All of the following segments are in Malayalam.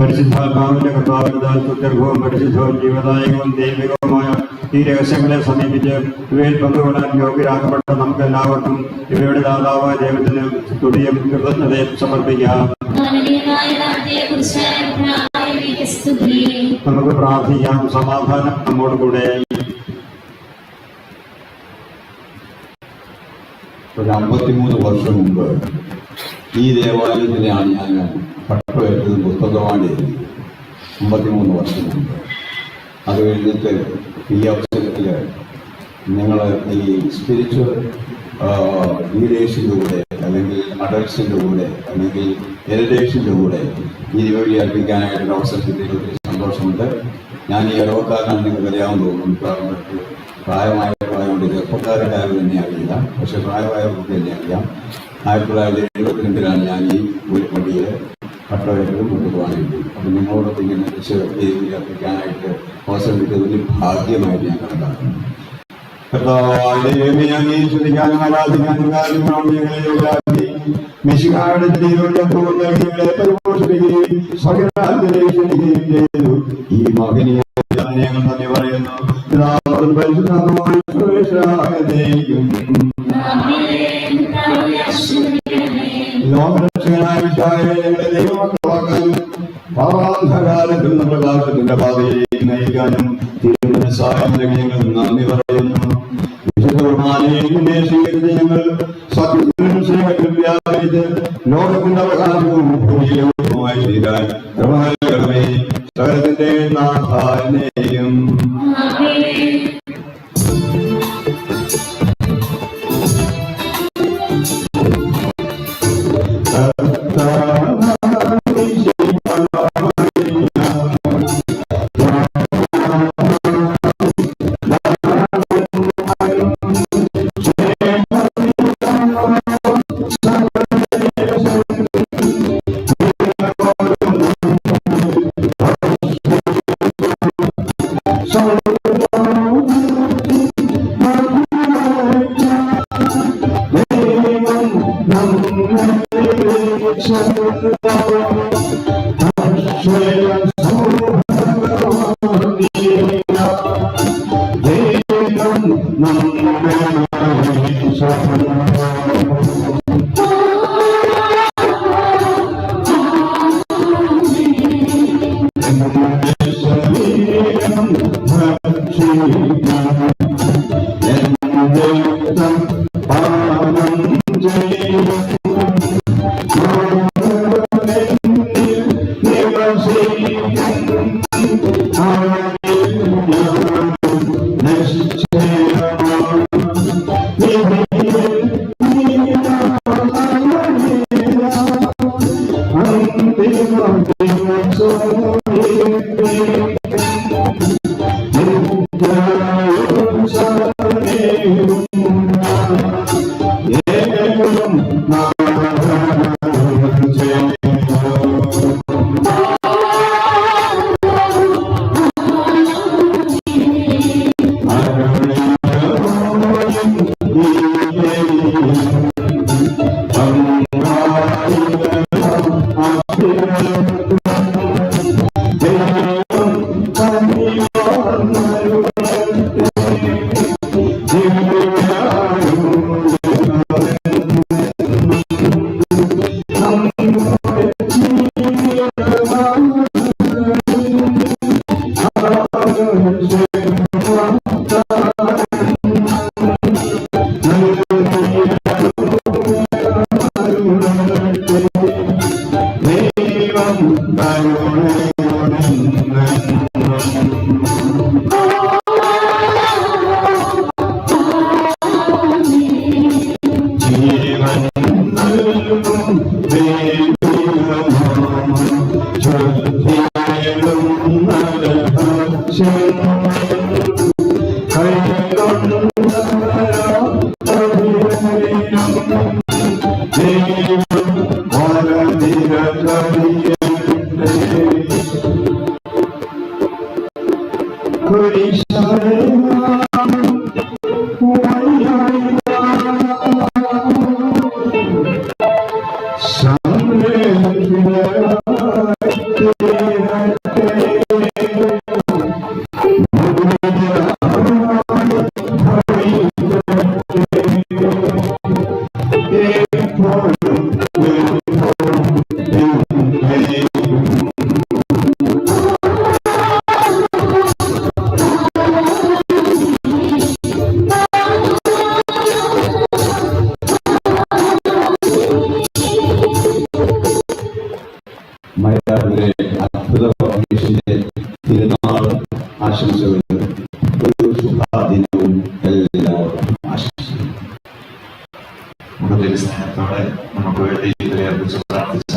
പരിശുദ്ധാത്മാവിന്റെ കർത്താവിനാൽ സുദീർഘവും പരിശുദ്ധവും ജീവദായകവും ദൈവികവുമായ ഈ രഹസ്യങ്ങളെ സമീപിച്ച് ഇവയിൽ പങ്കുകൊള്ളാൻ യോഗ്യരാക്കപ്പെട്ട നമുക്ക് എല്ലാവർക്കും ഇവയുടെ ദാതാവായ ദൈവത്തിന് സ്തുതിയും കൃതജ്ഞതയും സമർപ്പിക്കാം. നമുക്ക് പ്രാർത്ഥിക്കാം. സമാധാനം നമ്മോടുകൂടെ. ഒരു 53 വർഷം മുമ്പ് ഈ ദേവാലയത്തിലാണ് ഞാൻ പട്ടമേറ്റത് പുസ്തകമാണ്. 53 വർഷം മുമ്പ്. അത് കഴിഞ്ഞിട്ട് ഈ അവസരത്തിൽ നിങ്ങൾ ഈ സ്പിരിച്വൽ ലീഡേഴ്സിൻ്റെ കൂടെ അല്ലെങ്കിൽ അഡൽട്സിൻ്റെ കൂടെ അല്ലെങ്കിൽ എൽഡേഴ്സിൻ്റെ കൂടെ ഈ ജോലി അർപ്പിക്കാനായിട്ടൊരു അവസരം കിട്ടിയതിൽ ഒത്തിരി സന്തോഷമുണ്ട്. ഞാൻ ഈ ഇടവക്കാരനാണ് നിങ്ങൾക്ക് അറിയാൻ തോന്നുന്നു. പ്രായമായവരായതുകൊണ്ട് ചെറുപ്പക്കാരുടെ കാര്യം തന്നെ അറിയില്ല, പക്ഷെ പ്രായമായവർക്ക് തന്നെ അറിയാം. 1972 ഞാൻ ഈ പള്ളിയിൽ പട്ടമേറ്റത് കൊണ്ടുപോകാനായിട്ട്. അപ്പം നിങ്ങളോടൊപ്പം ഇങ്ങനെ ജോലി അർപ്പിക്കാനായിട്ട് അവസരം കിട്ടിയത് വലിയ ഭാഗ്യമായിട്ട് ഞാൻ കണക്കാക്കുന്നു. ശ്രദ്ധിക്കാനും ആരാധിക്കാനും കാര്യങ്ങളെ മിശിഹായുടെ നൽകിയവരെ പരിപോഷിപ്പിക്കുകയും സ്വകരാഗ്രഹിക്കുകയും ചെയ്തു. ഈ മകനീയ ഞങ്ങൾ തന്നെ പറയുന്നു. ലോകരക്ഷകനായ ഞങ്ങളുടെ ദൈവമക്കളാക്കാനും പാപാന്ധകാലത്തിൽ നമ്മുടെ കാലത്തിന്റെ പാതയിലേക്ക് നയിക്കാനും തിരുമനസ്സായ ഞങ്ങൾ നന്ദി പറയുന്നു. വിശുദ്ധ സ്വീകരിച്ച് ഞങ്ങൾ സത്യത്തിനും സ്നേഹത്തിൽ വ്യാപരിച്ച് ലോകത്തിന്റെ അവകാശവും ഭൂമിയിലുമായി തീരാൻ ക്രമേ സകലത്തിന്റെ നാഥാനെയും അത്ഭുത പരമേശ്വരന്റെ തിരുനാൾ ആശംസകളും ഒരു ശുഭാദിനവും എല്ലാവർക്കും ആശംസിക്കുന്നു. കൂടുതൽ സ്നേഹത്തോടെ നമുക്ക് വേണ്ടി ഇതിലേർപ്പിച്ച് പ്രാർത്ഥിച്ച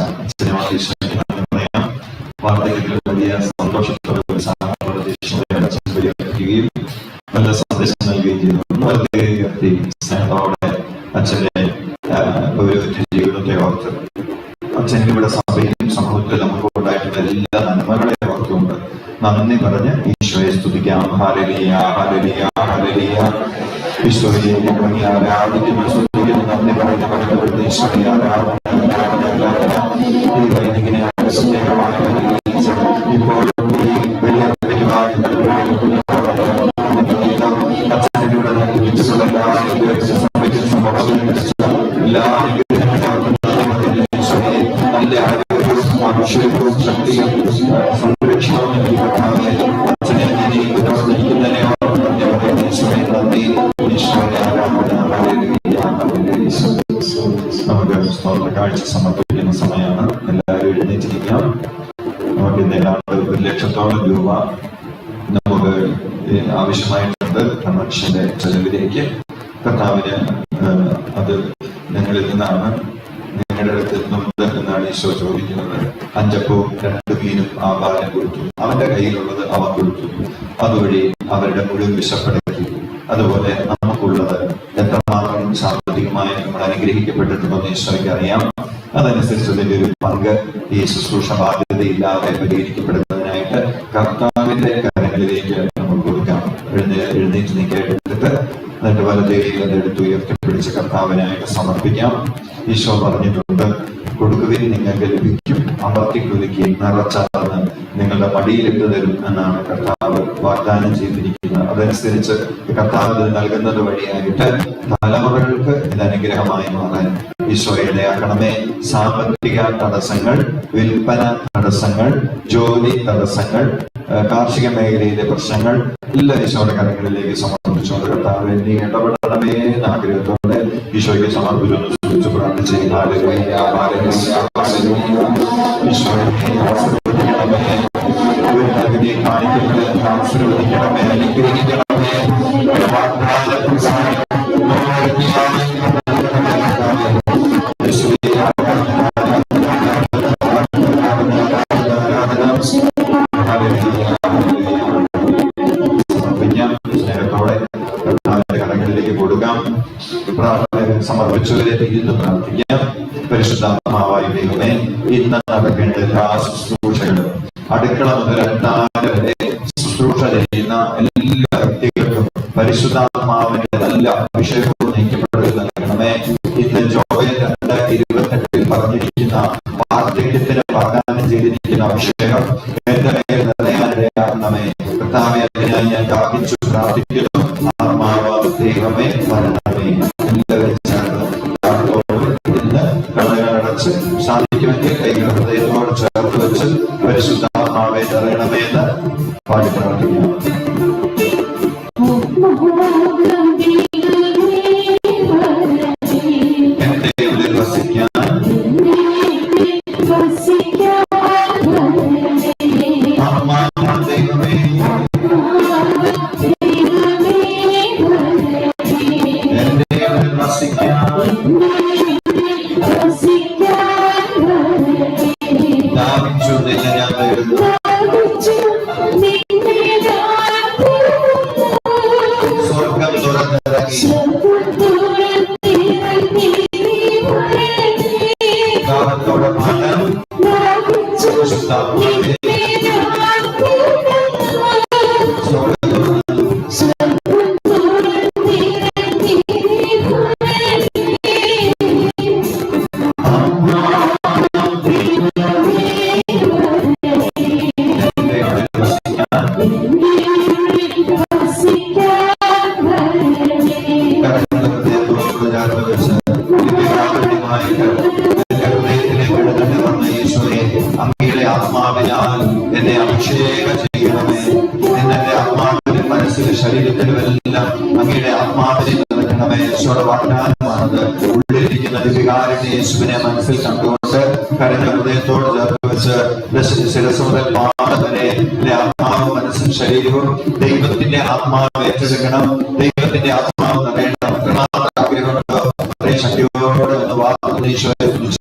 പറയാം. വാർദ്ധക്യത്തിൽ വലിയ സന്തോഷത്തോടെ ഉത്സാഹത്തോടെയും നല്ല സന്ദേശം നൽകുകയും ചെയ്തു. വളരെ ഉയർത്തി സ്നേഹത്തോടെ അച്ഛന്റെ ഒരു ജീവിതത്തെ ഓർത്ത് അച്ഛൻ ഇവിടെ സഭയിലും സമൂഹത്തിലും നമുക്ക് ഉണ്ടായിട്ടുള്ള എല്ലാ നന്മകളെ ഓർത്തുകൊണ്ട് നന്ദി പറഞ്ഞ് ഈശോയെ സ്തുതിക്കാം. Hallelujah, hallelujah, hallelujah. ഈശോയെ ഞങ്ങൾ ആരാധിക്കുന്നു, സ്തുതിക്കുന്നു, നന്ദി പറയുന്നു. ഈശോയെ ആരാധന ഈ വൈദികനെ പ്രത്യേകമായ ഇപ്പോൾ ഈ വലിയ അച്ഛനിലൂടെ ലഭിച്ചിട്ടുള്ള എല്ലാ നല്ല ആരോഗ്യവും ശക്തിയും സംരക്ഷണവും നമുക്ക് സ്തോത്ര കാഴ്ച സമർപ്പിക്കുന്ന സമയമാണ്. എല്ലാവരും എഴുന്നേറ്റിരിക്കാം. നമുക്ക് ഇന്ന് ഏതാണ്ട് 1,00,000 രൂപ നമുക്ക് ആവശ്യമായിട്ടുണ്ട് കൺവെൻഷന്റെ ചെലവിലേക്ക്. കർത്താവിന് അത് ഞങ്ങളിൽ നിന്നാണ്, നിങ്ങളുടെ അടുത്ത് നിന്നുണ്ട് എന്നാണ് ഈശോ ചോദിക്കുന്നത്. 5 അപ്പവും 2 മീനും ആ ബാലൻ കൊടുത്തു. അവന്റെ കയ്യിലുള്ളത് അവൻ കൊടുത്തു. അതുവഴി അവരുടെ മുഴുവൻ വിശപ്പടക്കി. അതുപോലെ നമുക്കുള്ളത് എത്രമാത്രം സാമ്പത്തികമായി നമ്മൾ അനുഗ്രഹിക്കപ്പെട്ടിട്ടുണ്ടെന്ന് ഈശോയ്ക്ക് അറിയാം. അതനുസരിച്ച് അതിന്റെ ഒരു പങ്ക് ഈ ശുശ്രൂഷ ബാധ്യതയില്ലാതെ പരിഹരിക്കപ്പെടുന്നതിനായിട്ട് കർത്താവിന്റെ കരങ്ങളിലേക്ക് നമ്മൾ കൊടുക്കാം. എഴുന്നേറ്റ് നീക്കേണ്ടത് എന്നിട്ട് വലതേയിൽ അതെടുത്ത് ഉയർത്തിപ്പിടിച്ച് കർത്താവിനായിട്ട് സമർപ്പിക്കാം. ഈശോ പറഞ്ഞിട്ടുണ്ട്, കൊടുക്കുവിൻ നിങ്ങൾക്ക് ലഭിക്കും, അമർത്തിക്കൊടുക്കുകയും നിറച്ചാർന്ന് നിങ്ങളുടെ മടിയിലിട്ട് തരും എന്നാണ് കർത്താവ് വാഗ്ദാനം ചെയ്തിരിക്കുന്നത്. അതനുസരിച്ച് കർത്താവ് നൽകുന്നത് വഴിയായിട്ട് തലമുറകൾക്ക് ഇത് അനുഗ്രഹമായി മാറാൻ ഈശോയെ ഇടയാക്കണമേ. സാമ്പത്തിക തടസ്സങ്ങൾ, വിൽപ്പന തടസ്സങ്ങൾ, ജോലി തടസ്സങ്ങൾ, കാർഷിക മേഖലയിലെ പ്രശ്നങ്ങൾ എല്ലാ ഈശോയുടെ കരങ്ങളിലേക്ക് സമർപ്പിച്ചുകൊണ്ട് കർത്താവ് നീ ഇടപെടണമേ എന്ന ആഗ്രഹത്തോടെ ഈശോയ്ക്ക് സമർപ്പിച്ചു പ്രാർത്ഥിച്ച് കാണിക്കണമേ, ആശീർവദിക്കണമേ, അനുഗ്രഹിക്കണമേ. സ്നേഹത്തോടെ കരങ്ങളിലേക്ക് കൊടുക്കാം. സമർപ്പിച്ചവരെ ഇരുന്ന് പ്രാർത്ഥിക്കാം. പരിശുദ്ധാത്മാവായ ദൈവമേ, ഇന്ന് നടക്കേണ്ട എല്ലാ ശുശ്രൂഷകളും അടുക്കള മുതൽ അട്ടാര വരെ ശുശ്രൂഷ ചെയ്യുന്ന എല്ലാ വ്യക്തികൾക്കും പരിശുദ്ധാത്മാവിന്റെ നല്ല അഭിഷേകവും നയിക്കപ്പെടുന്നത് നൽകണമേ. ഇന്ന് ജോയൽ 2:28 പറഞ്ഞിരിക്കുന്ന വാർദ്ധക്യത്തിന് വാഗ്ദാനം ചെയ്തിരിക്കുന്ന അഭിഷേകം എന്റെ മേൽ നിറയാനിടയാകണമേ. കർത്താവേ, അതിനായി ഞാൻ ദാഹിച്ചു പ്രാർത്ഥിക്കുന്നു. ആത്മാവ് ദൈവമേ വരണമേ. എല്ലാവരും ചേർന്ന് ഇന്ന് കണ്ണുകളടച്ച് സാധിക്കുമെങ്കിൽ കൈകൾ ഹൃദയത്തോട് ചേർത്ത് വെച്ച് പരിശുദ്ധാത്മാവെ നിറയണമേ എന്ന് പാടി പ്രാർത്ഥിക്കുന്നു. എന്റെ ഉള്ളിൽ വസിക്കാൻ ദൈവമേ സ്വർഗം തുറന്നിറങ്ങി ദാഹത്തോടെ മാറ്റാൻ അങ്ങയുടെ ആത്മാവിനാൽ എന്നെ അഭിഷേകം ചെയ്യണമേ. എന്നെ ആത്മാവിന്റെ മനസ്സിലെ ശരീരത്തിലുമെല്ലാം അങ്ങയുടെ ആത്മാവിനെ നിറയ്ക്കണമേ. ഈശോയുടെ വാഗ്ദാനമാണത്. ഉള്ളിലിരിക്കുന്ന വികാരത്തെ യേശുവിനെ മനസ്സിൽ കണ്ടുകൊണ്ട് കരഞ്ഞ ഹൃദയത്തോട് ചേർത്ത് മനസ്സ് ശിരസ് മുതൽ പാദം വരെ ആത്മാവും മനസ്സും ശരീരവും ദൈവത്തിന്റെ ആത്മാവ് ഏറ്റെടുക്കണം. ദൈവത്തിന്റെ ആത്മാവ് നിറയണം. ആഗ്രഹമുണ്ടോ അതേ ശക്തിയോടെ ഒന്ന് വാർത്ത ഈശോയെ കുറിച്ച്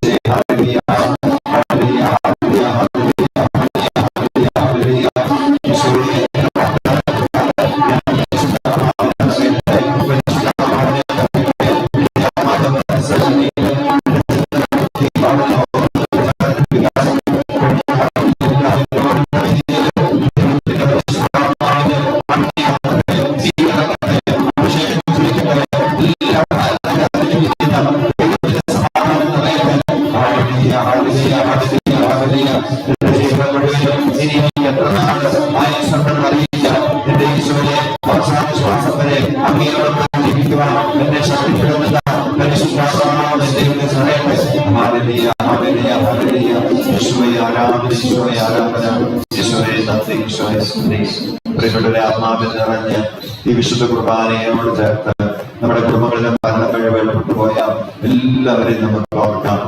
പ്രിയപ്പെട്ടവരെ, ആത്മാവിൽ നിറഞ്ഞ് ഈ വിശുദ്ധ കുർബാനയോട് ചേർത്ത് നമ്മുടെ കുടുംബങ്ങളിലെ മരണവഴി വേർപെട്ടു പോയ എല്ലാവരെയും നമുക്ക് ഓർക്കാം.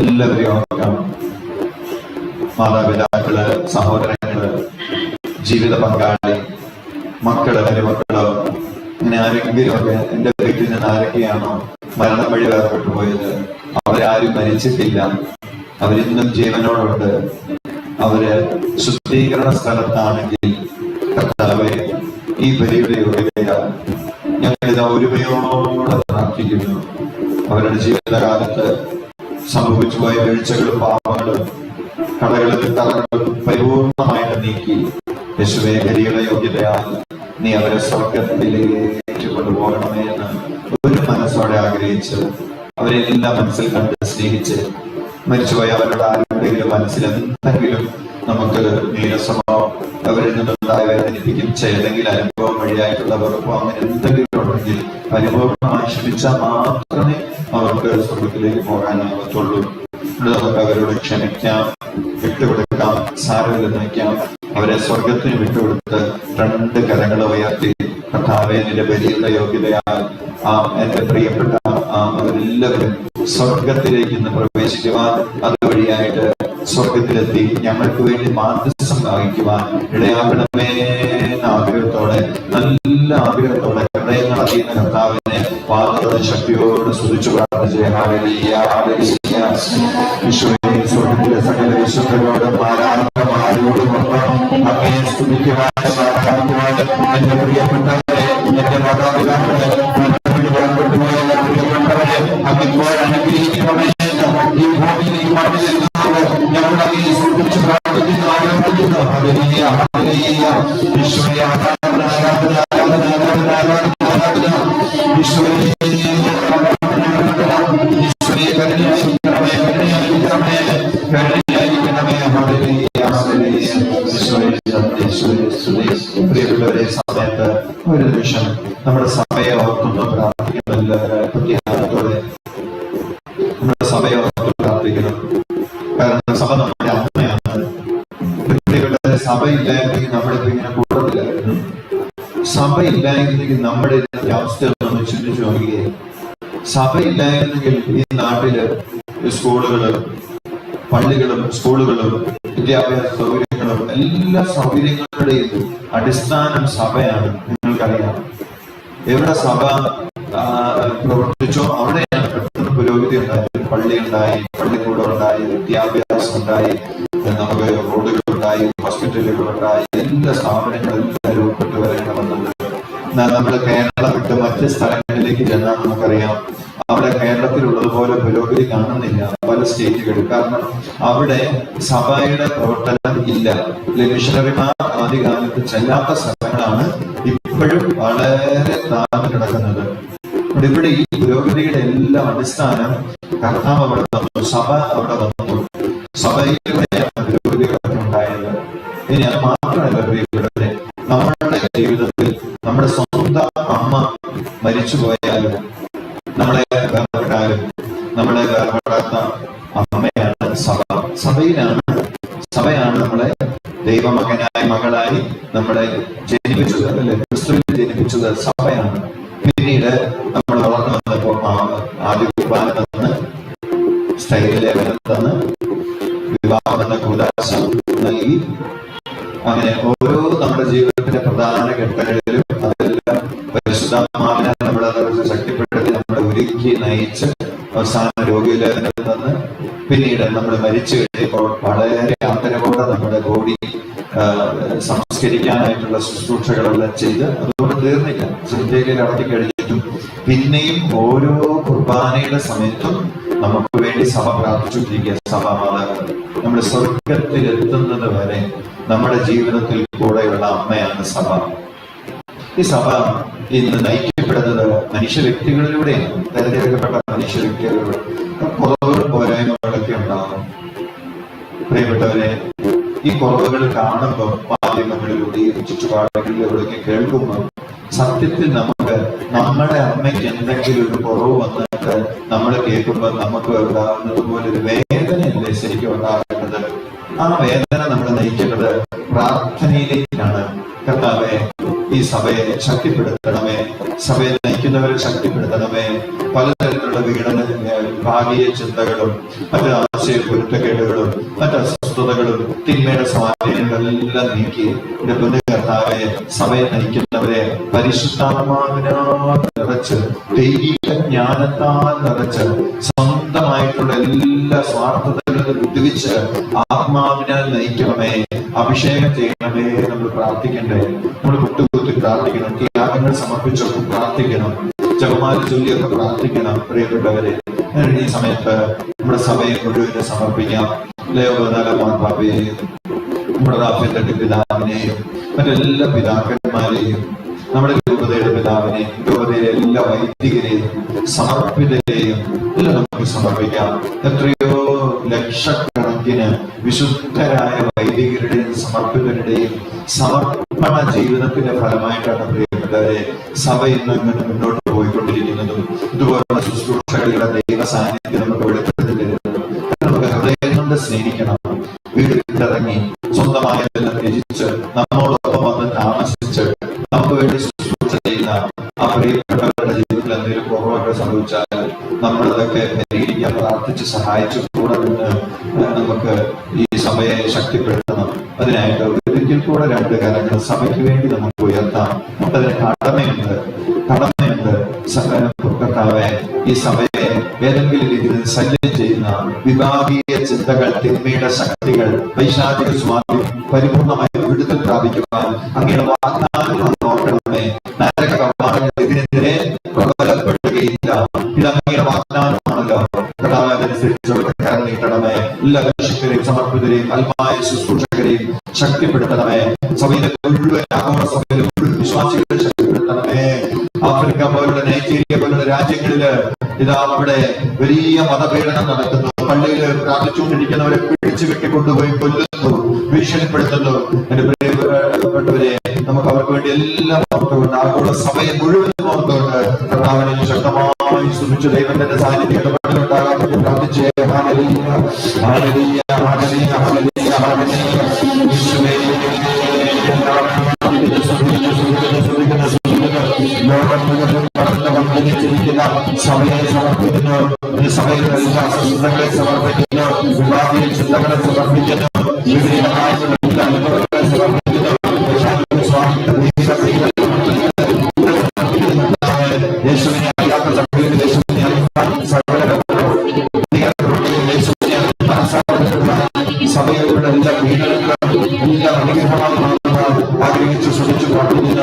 എല്ലാവരെയും ഓർക്കാം. മാതാപിതാക്കള്, സഹോദരങ്ങള്, ജീവിത പങ്കാളി, മക്കള്, മരുമക്കളോ, ഇങ്ങനെ ആരെങ്കിലും ഒക്കെ എന്റെ വീട്ടിൽ നിന്ന് ആരൊക്കെയാണോ മരണം വഴി വേർപെട്ടു പോയത്, അവരാരും മരിച്ചിട്ടില്ല, അവരിന്നും ജീവനോടുണ്ട്. അവര് ശുദ്ധീകരണ സ്ഥലത്താണെങ്കിൽ കർത്താവേ, ഈ ബലിയുടെ യോഗ്യതയാൽ ഞങ്ങളിത് ഒരുമയോടെ പ്രാർത്ഥിക്കുന്നു. അവരുടെ ജീവിതകാലത്ത് സംഭവിച്ചു പോയ വീഴ്ചകളും പാപങ്ങളും കടകളും തറകളും പരിപൂർണമായിട്ട് നീക്കി യേശുവേ, ബലിയുടെ യോഗ്യതയാൽ നീ അവരെ സ്വർഗത്തിലേക്ക് കൊണ്ടുപോകണമേ എന്ന് ഒരു മനസ്സോടെ ആഗ്രഹിച്ച് അവരെല്ലാം മനസ്സിൽ കണ്ട് സ്നേഹിച്ച് മരിച്ചുപോയ അവരുടെ ആരുടെയെങ്കിലും മനസ്സിൽ എന്തെങ്കിലും നമുക്ക് നീരസമോ അവരിൽ നിന്നുണ്ടായ വേദനിപ്പിക്കും ഏതെങ്കിലും അനുഭവം വഴിയായിട്ടുള്ള വെറുപ്പോ അങ്ങനെ എന്തെങ്കിലും ഉണ്ടെങ്കിൽ പരിപൂർണമായി ക്ഷമിച്ചാൽ മാത്രമേ അവർക്ക് സ്വർഗത്തിലേക്ക് പോകാനാകത്തുള്ളൂ. നമുക്ക് അവരോട് ക്ഷമിക്കാം, വിട്ടുകൊടുക്കാം, സാരമില്ലെന്ന് വയ്ക്കാം. അവരെ സ്വർഗത്തിന് വിട്ടുകൊടുത്ത് രണ്ട് കരങ്ങൾ ഉയർത്തി കർത്താവേ, നിന്റെ ബലിയുടെ യോഗ്യതയാൽ എന്റെ പ്രിയപ്പെട്ട അവരെല്ലാവരും സ്വർഗത്തിലേക്ക് ഇന്ന് പ്രവേശിക്കുവാൻ, അതുവഴിയായിട്ട് സ്വർഗത്തിലെത്തി ഞങ്ങൾക്ക് വേണ്ടി മാധ്യസ്ഥം വഹിക്കുവാൻ ഇടയാക്കണമേ എന്ന ആഗ്രഹത്തോടെ, നല്ല ആഗ്രഹത്തോടെ ഹൃദയങ്ങൾ അറിയുന്ന കർത്താവിനെ പാദത്തോടെ ശക്തിയോട് സ്തുതിച്ചു പ്രാർത്ഥിച്ച് സ്വർഗത്തിലെ സകല വിശുദ്ധരോടും ആരാധനമാരോടും അങ്ങയെ സ്തുതിക്കുവാനും ആരാധിക്കുവാനും എന്റെ പ്രിയപ്പെട്ടവരെ, എന്റെ മാതാപിതാക്കളെ, അപ്പോൾ അനുഗ്രഹിക്കണമേ. ഈ ഭൂമിയിൽ ഈ മണ്ണിൽ ഞങ്ങളുടെ ഈ സ്തുതിച്ച് പ്രാർത്ഥിക്കുന്നു, ആരാധിക്കുന്നു. Hallelujah, hallelujah. ഈശോയെ ആരാധന, ആരാധന, ആരാധന, ആരാധന, ആരാധന, ആരാധന. ഈശോയെ ഈശോയെ കരുണയായിരിക്കണമേ, കരുണയായിരിക്കണമേ, കരുണയായിരിക്കണമേ. Hallelujah, hallelujah. ഈശോയെ ഈശോയെ സ്തുതി. പ്രിയപ്പെട്ടവരെ, സമയത്ത് ഒരു നിമിഷം നമ്മുടെ സഭയെ ഓർക്കുന്നു പ്രാർത്ഥിക്കുന്ന പ്രത്യാഘാതത്തോടെ നമ്മുടെ സഭയെ ഓർത്ത് പ്രാർത്ഥിക്കണം. കാരണം സഭ നമ്മുടെ അമ്മയാണ്. സഭയില്ലായിരുന്നെങ്കിൽ നമ്മളിപ്പോ ഇങ്ങനെ കൂടത്തില്ലായിരുന്നു. സഭയില്ലായിരുന്നെങ്കിൽ നമ്മുടെ അവസ്ഥ നമ്മൾ ചിന്തിച്ചു നോക്കുകയെ. സഭയില്ലായിരുന്നെങ്കിൽ ഈ നാട്ടില് സ്കൂളുകളും പള്ളികളും സ്കൂളുകളും വിദ്യാഭ്യാസ സൗകര്യങ്ങളും എല്ലാ സൗകര്യങ്ങളുടെയും അടിസ്ഥാനം സഭയാണ്. നിങ്ങൾക്കറിയാം, എവിടെ സഭ പ്രവർത്തിച്ചോ അവിടെയാണ് പെട്ടെന്ന് പുരോഗതി ഉണ്ടായത്. പള്ളി ഉണ്ടായി, പള്ളിക്കൂടം ഉണ്ടായി, വിദ്യാഭ്യാസം ഉണ്ടായി, നമുക്ക് റോഡുകളുണ്ടായി, ഹോസ്പിറ്റലുകളുണ്ടായി, എല്ലാ സ്ഥാപനങ്ങളും രൂപപ്പെട്ടു വരണമെന്നുണ്ട്. നമ്മൾ കേരളം വിട്ട് മറ്റ് സ്ഥലങ്ങളിലേക്ക് ചെന്നാൽ നമുക്കറിയാം, അവിടെ കേരളത്തിലുള്ളതുപോലെ പുരോഗതി കാണുന്നില്ല പല സ്റ്റേറ്റുകളിൽ. കാരണം അവിടെ സഭയുടെ പ്രവർത്തനം ഇല്ല. മിഷണറിമാർ ആദ്യകാലത്ത് ചെല്ലാത്ത സ്ഥലങ്ങളാണ് ഇപ്പോഴും വളരെ താഴ്ന്നു കിടക്കുന്നത്. ഇവിടെ ഈ പുരോഗതിയുടെ എല്ലാം അടിസ്ഥാനം കർത്താവ് അവിടെ വന്നു, സഭ അവിടെ വന്നു. സഭയിലൂടെയാണ് പുരോഗതികളൊക്കെ ഉണ്ടായത്. ഇനി അത് മാത്രമല്ല പ്രിയപ്പെട്ടവരെ, നമ്മളുടെ ജീവിതത്തിൽ നമ്മുടെ സ്വന്തം അമ്മ മരിച്ചു പോയാലും നമ്മളെ വേർപെട്ടാലും നമ്മളെ വേർപെടാത്ത അമ്മയാണ് സഭ. സഭയാണ് നമ്മളെ ദൈവമകനായി മകളായി നമ്മളെ ജനിപ്പിച്ചത്, അല്ലെ? ക്രിസ്തുവിനെ ജനിപ്പിച്ചത് സഭയാണ്. പിന്നീട് നമ്മൾ വളർന്നു വന്നപ്പോൾ ആദ്യ കുർബാന തന്ന്, സ്ഥൈര്യലേഖനം തന്ന്, വിവാഹ നോക്കി നയിച്ച് അവസാന രോഗിയിലേക്ക് നിന്ന് പിന്നീട് നമ്മൾ മരിച്ചു കഴിയുമ്പോൾ വളരെ ആദരവോടെ നമ്മുടെ ബോഡി സംസ്കരിക്കാനായിട്ടുള്ള ശുശ്രൂഷകളെല്ലാം ചെയ്ത് അതുകൊണ്ട് തീർന്നില്ല. ശ്രദ്ധയിൽ നടത്തി കഴിഞ്ഞിട്ടും പിന്നെയും ഓരോ കുർബാനയുടെ സമയത്തും നമുക്ക് വേണ്ടി സഭ പ്രാർത്ഥിച്ചുകൊണ്ടിരിക്കുക. സഭ മാതാവ് നമ്മൾ സ്വർഗത്തിൽ എത്തുന്നത് വരെ നമ്മുടെ ജീവിതത്തിൽ കൂടെയുള്ള അമ്മയാണ് സഭ. ഈ സഭ ഇന്ന് നയിക്കപ്പെടുന്നത് മനുഷ്യ വ്യക്തികളിലൂടെയാണ്. തെരഞ്ഞെടുക്കപ്പെട്ട മനുഷ്യ വ്യക്തികളിലൂടെ കുറവുകളും പോരായ്മകളൊക്കെ ഉണ്ടാകും. പ്രിയപ്പെട്ടവരെ, ഈ കുറവുകൾ കാണുമ്പോൾ മാധ്യമങ്ങളിലൂടെയും ചുറ്റുപാടുകളിലൂടെയൊക്കെ കേൾക്കുമ്പോൾ സത്യത്തിൽ നമുക്ക് നമ്മുടെ അമ്മയ്ക്ക് എന്തെങ്കിലും ഒരു കുറവ് വന്നിട്ട് നമ്മൾ കേൾക്കുമ്പോൾ നമുക്ക് ഉണ്ടാകുന്നത് പോലെ ഒരു വേദനയല്ലേ ശരിക്കും ഉണ്ടാകുന്നത്. ആ വേദന നമ്മൾ നയിക്കേണ്ടത് പ്രാർത്ഥനയിലേക്കാണ്. കർത്താവേ, ഈ സഭയെ ശക്തിപ്പെടുത്തണമേ, സഭയെ നയിക്കുന്നവരെ ശക്തിപ്പെടുത്തണമേ. പലതരത്തിലുള്ള ഭാഗീയ ചിന്തകളും മറ്റ് ആശയ പൊരുത്തക്കേടുകളും മറ്റ് അസ്വസ്ഥതകളും തിന്മയുടെ സ്വാധീനങ്ങളെല്ലാം നീക്കി എന്റെ പൊന്നു കർത്താവെ, സഭയെ നയിക്കുന്നവരെ പരിശുദ്ധാത്മാവിനാൽ നിറച്ച് ദൈവിക ജ്ഞാനത്താൽ നിറച്ച് സ്വന്തമായിട്ടുള്ള എല്ലാ സ്വാർത്ഥതകളും വിട്ടുവെച്ച് ആത്മാവിനാൽ നയിക്കണമേ, അഭിഷേകം ചെയ്യണമേ. നമ്മൾ പ്രാർത്ഥിക്കണ്ടേ? നമ്മൾ മുട്ടുകുത്തി പ്രാർത്ഥിക്കണം, ത്യാഗങ്ങൾ സമർപ്പിച്ചൊക്കെ പ്രാർത്ഥിക്കണം, ജപമാല ചൊല്ലിയൊക്കെ പ്രാർത്ഥിക്കണം. പ്രിയപ്പെട്ടവരെ, ഈ സമയത്ത് നമ്മുടെ സഭയെ മുഴുവൻ സമർപ്പിക്കാം. മാതാവിനെയും നമ്മുടെ രാജ്യത്തിന്റെ പിതാവിനെയും മറ്റെല്ലാ പിതാക്കന്മാരെയും നമ്മുടെ രൂപതയുടെ പിതാവിനെയും രൂപതയിലെ എല്ലാ വൈദികരെയും സമർപ്പിതരെയും എല്ലാം നമുക്ക് സമർപ്പിക്കാം. എത്രയോ ലക്ഷക്കണക്കിന് വിശുദ്ധരായ വൈദികരുടെയും സമർപ്പിതരുടെയും സമർപ്പണ ജീവിതത്തിന്റെ ഫലമായിട്ടാണ് പ്രിയപ്പെട്ടവരെ സഭ ഇന്ന് മുന്നോട്ട് പോയിക്കൊണ്ടിരിക്കുന്നതും ഇതുപോലുള്ള ശുശ്രൂഷകളുടെ ദൈവ സാന്നിധ്യം നമുക്ക് വെളിപ്പെടുത്തി തരുന്നതും. നമുക്ക് ഹൃദയം കൊണ്ട് സ്നേഹിക്കണം. വീട് വിട്ടിറങ്ങി സ്വന്തമായതെല്ലാം ത്യജിച്ച് നമ്മോടൊപ്പം വന്ന് താമസിച്ച് നമുക്ക് വേണ്ടി ശുശ്രൂഷ ചെയ്യുന്ന ആ പ്രിയപ്പെട്ടവരുടെ ജീവിതത്തിൽ എന്തെങ്കിലും കുറവൊക്കെ സംഭവിച്ചാൽ നമ്മളതൊക്കെ പരിഹരിക്കാൻ പ്രാർത്ഥിച്ച് സഹായിച്ചു കൂടെ നിന്ന് നമുക്ക് ഈ സഭയെ ശക്തിപ്പെടുത്തണം. അതിനായിട്ട് ഒരിക്കൽ കൂടെ രണ്ട് കാര്യങ്ങൾ സഭയ്ക്ക് വേണ്ടി നമുക്ക് ഉയർത്താം. നമുക്കതിന് കടമയുണ്ട്. കർത്താവേ, ഈ സഭയെ ഏതെങ്കിലും രീതിയിൽ ശല്യം ചെയ്യുന്ന വിഭാഗീയ ചിന്തകൾ, തിന്മയുടെ ശക്തികൾ, വൈശാചിക സ്വാധീനം പരിപൂർണമായി വിടുതൽ പ്രാപിക്കുവാൻ അങ്ങയുടെ വാഗ്ദാനം നോക്കണമേ. നരക കവാടങ്ങൾ ഇതിനെതിരെ പ്രബലപ്പെടുകയില്ല. ഇത് അങ്ങയുടെ വാഗ്ദാനമാണല്ലോ. കർത്താവിനനുസരിച്ച് കരം നീട്ടണമേ. എല്ലാ രക്ഷകരെയും സമർപ്പിതരെയും അൽമായ ശുശ്രൂഷകരെയും ശക്തിപ്പെടുത്തണമേ. സഭയിലെ മുഴുവൻ ആഗോള സഭയിലെ മുഴുവൻ വിശ്വാസികളെ ശക്തിപ്പെടുത്തണമേ. ആഫ്രിക്ക പോലുള്ള നൈജീരിയ പോലുള്ള രാജ്യങ്ങളില് ഇതാ അവിടെ വലിയ മതപീഡനം നടക്കുന്നു. പള്ളിയിൽ പ്രാർത്ഥിച്ചുകൊണ്ടിരിക്കുന്നവരെ പിടിച്ചു വെട്ടിക്കൊണ്ടുപോയി കൊല്ലുന്നു, ഭീഷണിപ്പെടുത്തുന്നു. എന്റെ പ്രിയപ്പെട്ടവരെ, നമുക്ക് അവർക്ക് വേണ്ടി എല്ലാം ഓർത്തുകൊണ്ട് ആഗോള സഭയെ മുഴുവനും ഓർത്തുകൊണ്ട് കർത്താവിനെ ശക്തമായി സ്തുതിച്ച് ദൈവത്തിന്റെ സാന്നിധ്യം ഇടപെടലുണ്ടാകാൻ വേണ്ടി പ്രാർത്ഥിച്ചേ. Hallelujah, hallelujah, hallelujah, hallelujah, hallelujah. സഭയെ സമർപ്പിക്കുന്നു, സഭയിലെ എല്ലാ അസ്വസ്ഥതകളെ സമർപ്പിക്കുന്നു, വിവാഹിയ ചിന്തകളെ സമർപ്പിക്കുന്നു, വിവിധമായിട്ടുള്ള അനുഭവങ്ങളെ സമർപ്പിക്കുന്നു. യേശുവിനെ അറിയാത്ത സഭയിൽ യേശുവിനെ സഭയിലുള്ള എല്ലാ പീഡനങ്ങളും എല്ലാ അനുഗ്രഹങ്ങളും ആഗ്രഹിച്ചു ശ്രമിച്ചു പ്രാർത്ഥിക്കുന്ന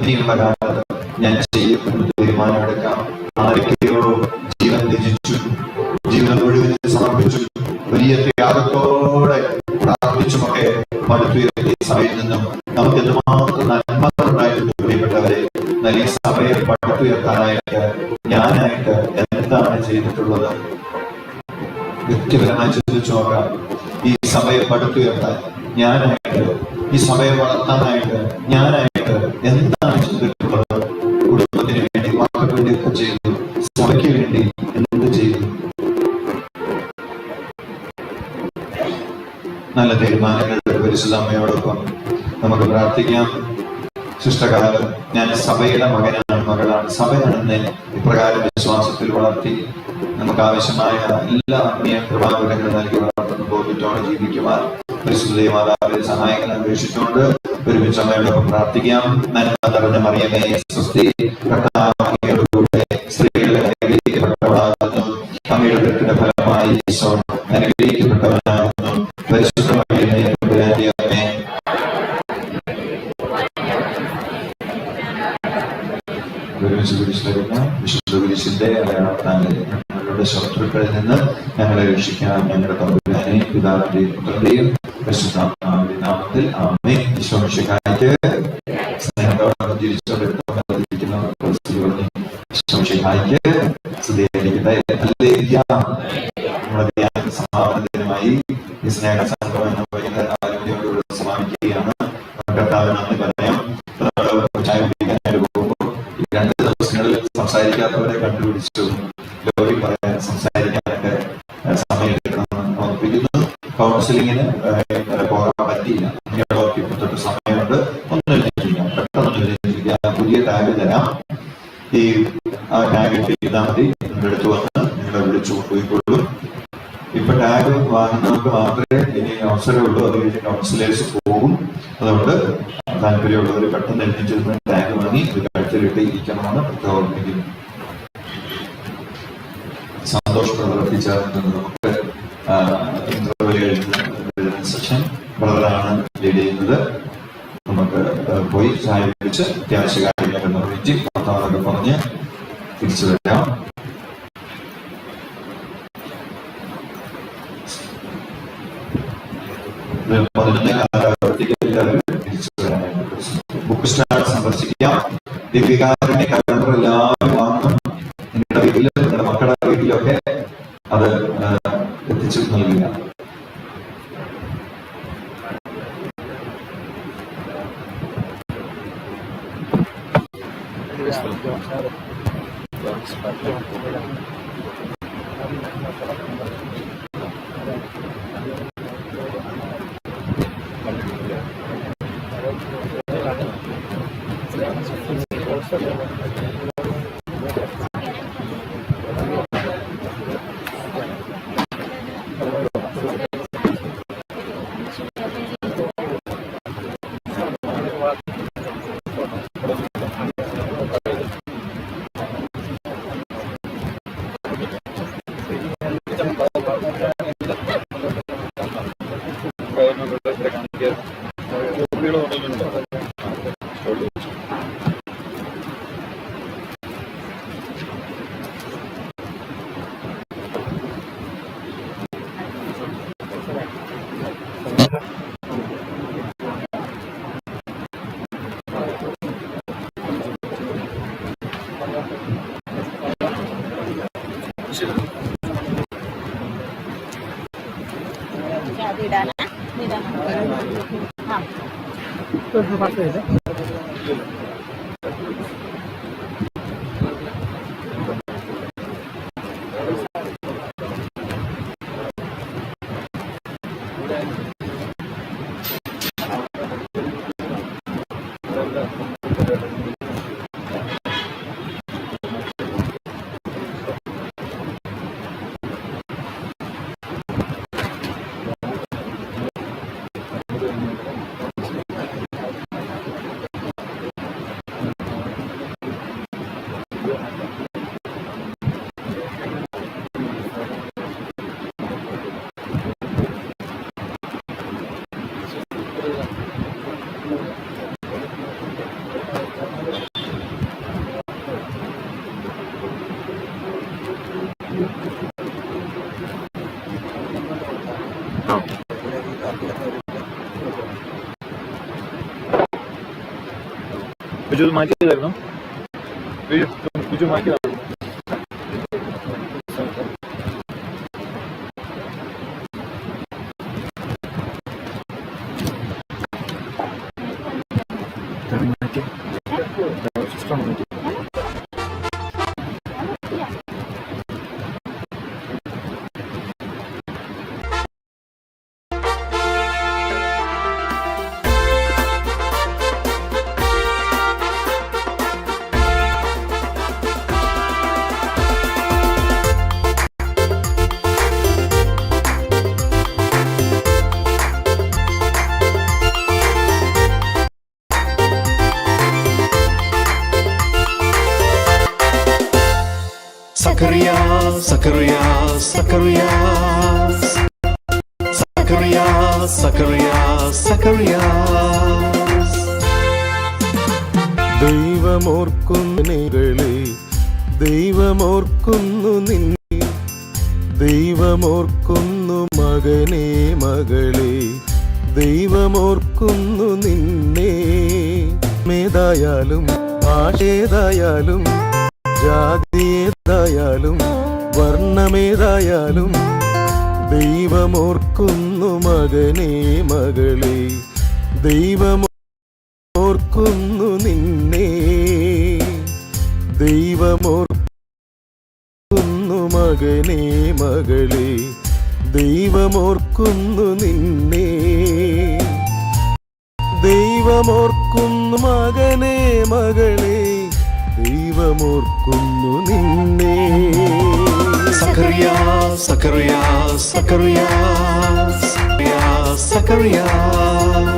ഇനിയുള്ള കാലത്ത് ഞാൻ ചെയ്യപ്പെടുന്ന തീരുമാനമെടുക്കാം. ആരൊക്കെയോ ജീവൻ ത്യജിച്ചു, ജീവിതം മുഴുവൻ സമർപ്പിച്ചു, വലിയ ത്യാഗത്തോടെ പ്രാർത്ഥിച്ചുമൊക്കെ പടുത്തുയർത്തിയ സഭയിൽ നിന്നും നമുക്ക് എന്തുമാത്രം നന്മകളുണ്ടായിരുന്നു പ്രിയപ്പെട്ടവരെ. എന്നാൽ ഈ സഭയെ പടുത്തുയർത്താനായിട്ട് ഞാനായിട്ട് എന്താണ് ചെയ്തിട്ടുള്ളത്? വ്യക്തിപരമായി ചിന്തിച്ചു നോക്കാം. ഈ സഭയെ പടുത്തുയർത്താൻ ഞാനായിട്ട്, ഈ സഭയെ വളർത്താനായിട്ട് ഞാനായിട്ട് എന്താണ് ചെയ്തിട്ടുള്ളത്? കുടുംബത്തിന് വേണ്ടി, മക്കൾക്ക് വേണ്ടി ഒക്കെ ചെയ്തു, സഭയ്ക്ക് വേണ്ടി എന്ത് ചെയ്തു? നല്ല തീരുമാനങ്ങൾ പരിശുദ്ധ അമ്മയോടൊപ്പം നമുക്ക് പ്രാർത്ഥിക്കാം. ശിഷ്ടകാലം ഞാൻ സഭയുടെ മകളാണ്, സഭയാണെന്നെ ഇപ്രകാരം വിശ്വാസത്തിൽ വളർത്തി നമുക്ക് ആവശ്യമായ എല്ലാ ആത്മീയ കൃപാനുഗ്രഹങ്ങൾ നൽകി വളർത്തുന്ന ബോധ്യത്തോടെ ജീവിക്കുവാൻ പരിശുദ്ധ മാതാവിന്റെ സഹായങ്ങൾ അപേക്ഷിച്ചുകൊണ്ട് ഒരുമിച്ച് അമ്മയോടൊപ്പം പ്രാർത്ഥിക്കാം. നന്മ നിറഞ്ഞ മറിയമേ സ്വസ്തി, കർത്താവിനോടുകൂടെ സ്ത്രീകളെ അനുഗ്രഹിക്കപ്പെട്ടവളാകുന്നു, അമ്മയുടെ വൃത്തിയുടെ ഫലമായി ഈശോ അനുഗ്രഹിക്കപ്പെട്ടവനാകുന്നു. പരിശുദ്ധ മറിയമേ തമ്പുരാന്റെ അമ്മേ, ഒരുമിച്ച് കുരിശിലെടുക്കാം. വിശുദ്ധ കുരിശിന്റെ അടയാളത്താലെ ഞങ്ങളുടെ ശത്രുക്കളിൽ നിന്ന് ഞങ്ങളെ രക്ഷിക്കാൻ ഞങ്ങളുടെ തമ്പുരാനെ പിതാവിന്റെയും പുത്രന്റെയും പരിശുദ്ധാത്മാവിന്റെ നാമത്തിൽ ആമേൻ. ഈശോ മിശിഹായ്ക്ക് സ്നേഹത്തോടെ ജീവിച്ചുകൊണ്ടിരിക്കുന്ന നമ്മുടെ ധ്യാന സമാപനത്തിനുമായി ഈ സ്നേഹ സംഗമം എന്ന വൈകുന്നേരം ആരോഗ്യത്തോടുകൂടി സമാപിക്കുകയാണ്. കർത്താവിന് നന്ദി പറയാം. ചായ കുടിക്കാനായിട്ട് പോകുമ്പോൾ ഈ 2 ദിവസങ്ങളിൽ സംസാരിക്കാത്തവരെ കണ്ടുപിടിച്ചു ലോറി പറയാൻ സംസാരിക്കാനൊക്കെ സമയം എടുക്കണമെന്ന് ഓർപ്പിക്കുന്നു. കൗൺസിലിങ്ങിന് പോകാൻ പറ്റിയില്ല. തൊട്ട് സമയമുണ്ട്. ഒന്നും എഴുതിയില്ല, പെട്ടെന്ന് എഴുതിയില്ല. പുതിയ ടാഗ് തരാം. ഈ ടാഗ് ചെയ്താൽ മതി. നിങ്ങളുടെ അടുത്ത് വന്ന് നിങ്ങളെ വിളിച്ചു പോയിക്കൊള്ളും. ഇപ്പൊ ടാഗ് വാങ്ങുന്നവർക്ക് മാത്രമേ ഇനി അവസരമുള്ളൂ. അത് കഴിഞ്ഞ് കൗൺസിലേഴ്സ് പോകും. അതുകൊണ്ട് താല്പര്യമുള്ളവർ പെട്ടെന്ന് എഴുതിച്ചിരുന്ന ടാഗ് വാങ്ങി ഒരു കാഴ്ചയിലിട്ട് ഇരിക്കണമെന്ന് ഓർമ്മിക്കുന്നു. സന്തോഷം പ്രവർത്തിച്ചാൽ നമുക്ക് സെക്ഷൻ ബ്രദറാണ് ലീഡ് ചെയ്യുന്നത്. നമുക്ക് പോയി ചായ കുടിച്ച് അത്യാവശ്യ കാര്യങ്ങളൊക്കെ നിർവഹിച്ച് വർത്തമാനമൊക്കെ പറഞ്ഞ് തിരിച്ചു വരാം. ബുക്ക് സ്റ്റാൾ സന്ദർശിക്കാം. ദിവ്യകാരുണ്യ കലണ്ടർ എല്ലാവരും വാങ്ങണം. നിങ്ങളുടെ വീട്ടിലും നിങ്ങളുടെ മക്കളുടെ വീട്ടിലൊക്കെ അത് എത്തിച്ചു നൽകുക. Biju മാറ്റിയതായിരുന്നു. Biju മാറ്റിയതാണ്. Zacharias, Zacharias, Zacharias, Zacharias, Zacharias, Zacharias. ദൈവമോർക്കുന്നേ, ദൈവമോർക്കുന്നു നിന്നെ, ദൈവമോർക്കുന്നു മകനെ മകളെ, ദൈവമോർക്കുന്നു നിന്നെ. മേതായാലും ഭാഷേതായാലും ജാതിയേതായാലും വർണ്ണമേതായാലും ദൈവമോർക്കുന്നു മകനെ മകളെ, ദൈവമോർക്കുന്നു നിന്നെ. ദൈവമോർക്കുന്നു മകനെ മകളെ, ദൈവമോർക്കുന്നു നിന്നെ. ദൈവമോർക്കുന്നു മകനെ മകളെ, ദൈവമോർക്കുന്നു നിന്നെ. Zacharias, Zacharias, Zacharias, Zacharias, Zacharias.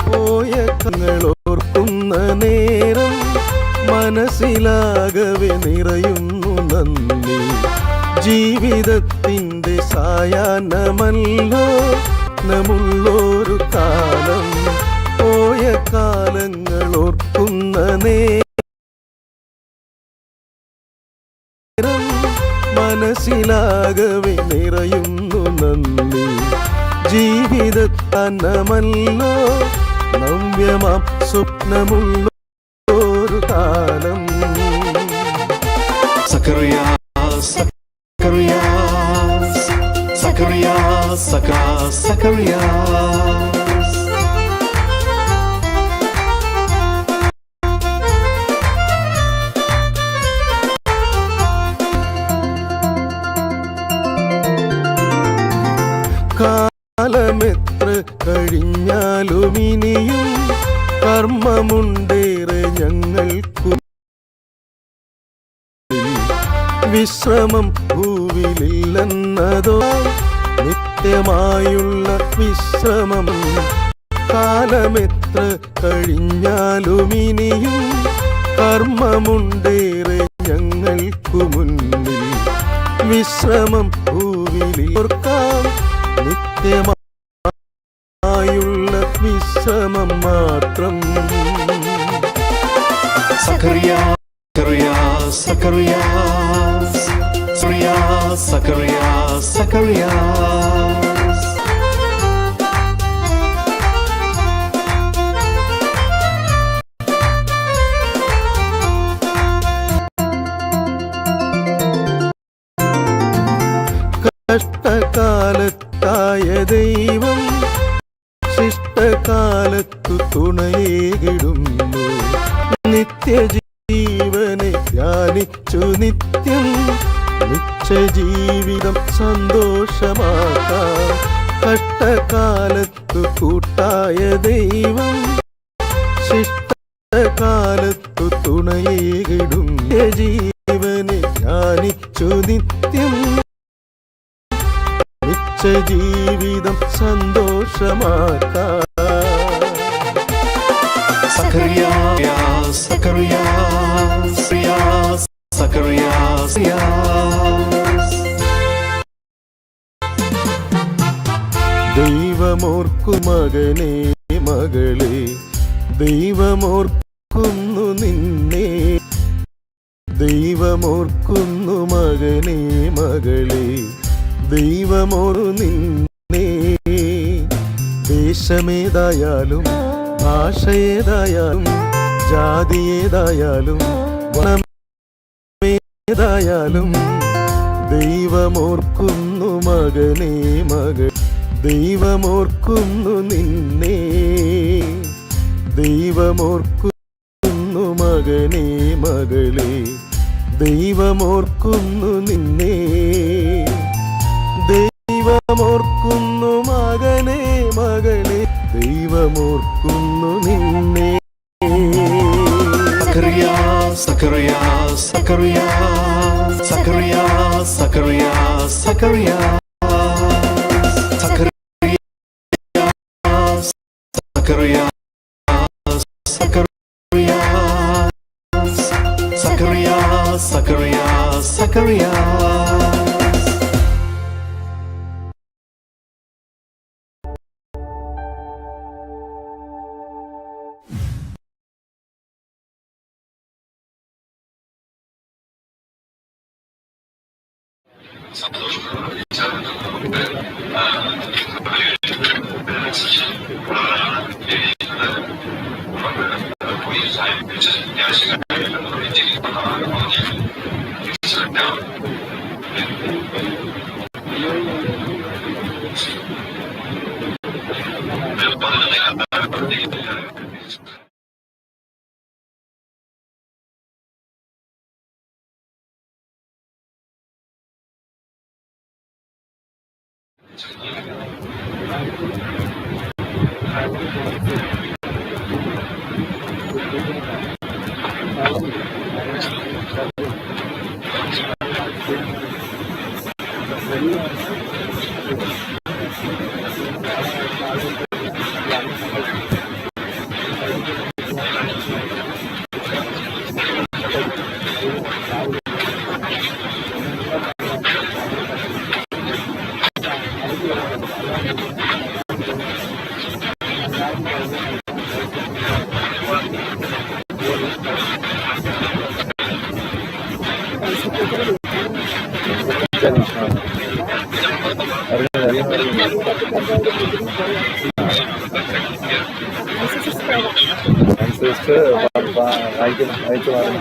പോയ കങ്ങളോർക്കുന്ന നേരം മനസ്സിലാകവെ നിറയുന്നു നന്ദി. ജീവിതത്തിൻ്റെ സായാഹ്നമല്ലോ നമുള്ളൊരു കാലം. പോയ കാലങ്ങളോർക്കുന്ന നേരം മനസ്സിലാകവെ നിറയുന്നു നന്ദി. ജീവിതത്താനമല്ലോ നവ്യമാം സ്വപ്നമുള്ള ഒരു കാലം. Zacharias, Zacharias, Zacharias, Zacharias, Zacharias. കാലമെത്ര കഴിഞ്ഞാലും ഇനിയും കർമ്മമുണ്ടേറെ ഞങ്ങൾക്കു. വിശ്രമം ഭൂവിലില്ലെന്നതോ നിത്യമായുള്ള വിശ്രമം. കാലമെത്ര കഴിഞ്ഞാലും ഇനിയും കർമ്മമുണ്ടേറെ ഞങ്ങൾക്കു മുന്നിൽ. വിശ്രമം ഭൂവിലോർക്കാം നിത്യമായുള്ള വിശ്രമം മാത്രം. Zacharias, Zacharias, Zacharias, Zacharias, Zacharias, Zacharias. കഷ്ടകാലത്തായ ദൈവം ശിഷ്ടകാലത്തു തുണയേകിടുന്നു. നിത്യജീവനെ ധ്യാനിച്ചു നിത്യം നിത്യജീവിതം സന്തോഷമാക്കാം. കഷ്ടകാലത്തു കൂട്ടായ ദൈവം ശിഷ്ടകാലത്തു തുണയേകിടും. ജീവനെ ധ്യാനിച്ചു നിത്യം ജീവിതം സന്തോഷമാക്കാം. Zacharias, Zacharias, Zacharias, Zacharias, Zacharias. ദൈവമോർക്കു മകനെ മകളെ, ദൈവമോർക്കുന്നു നിന്നെ. ദൈവമോർക്കുന്നു മകനെ മകളെ, ദൈവമോറു നിന്നെ. ദേശമേതായാലും ഭാഷയേതായാലും ജാതിയേതായാലും ഗുണമേതായാലും ദൈവമോർക്കുന്നു മകനെ മകൾ, ദൈവമോർക്കുന്നു നിന്നെ. ദൈവമോർക്കുന്നു മകനെ മകളെ, ദൈവമോർക്കുന്നു നിന്നെ. ദൈവമോർക്കുന്നു മകനെ മകളെ, ദൈവമോർക്കുന്നു നിന്നെ. Zacharias, Zacharias, Zacharias, Zacharias, Zacharias, Zacharias, Zacharias, Zacharias, Zacharias, Zacharias, Zacharias. അയച്ചു മാറുന്നു.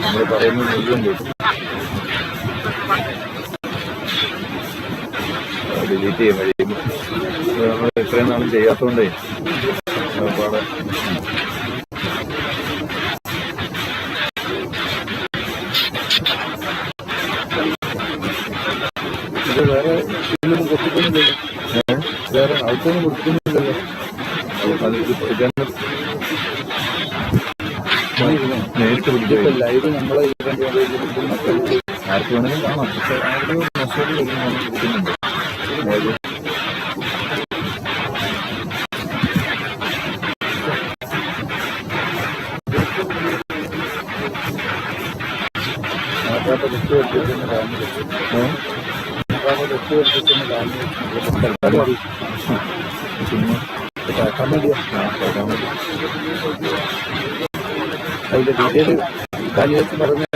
നമ്മൾ പറയുന്നത് മുഴുവൻ കേട്ടു. ഡിലീറ്റ് ചെയ്യാൻ കഴിയും. നമ്മൾ ഇത്രയും നാളും ചെയ്യാത്തതുകൊണ്ടേ ഒരുപാട് ഇത് വേറെ ഇതിലൊന്നും കൊടുക്കുന്നില്ലല്ലോ, വേറെ ആൾക്കൊന്നും കൊടുക്കുന്നില്ലല്ലോ. അതിൽ കൊടുക്കാൻ നേരിട്ട് പിടിക്കും. ലൈവ് നമ്മളെ ആർക്ക് വേണമെങ്കിലും കാണാം. പക്ഷെ ആരുടെ മെസ്സേജ് കൊടുക്കുന്നുണ്ട്. അതിന്റെ ഡീറ്റെയിൽ കാര്യമായിട്ട് പറഞ്ഞു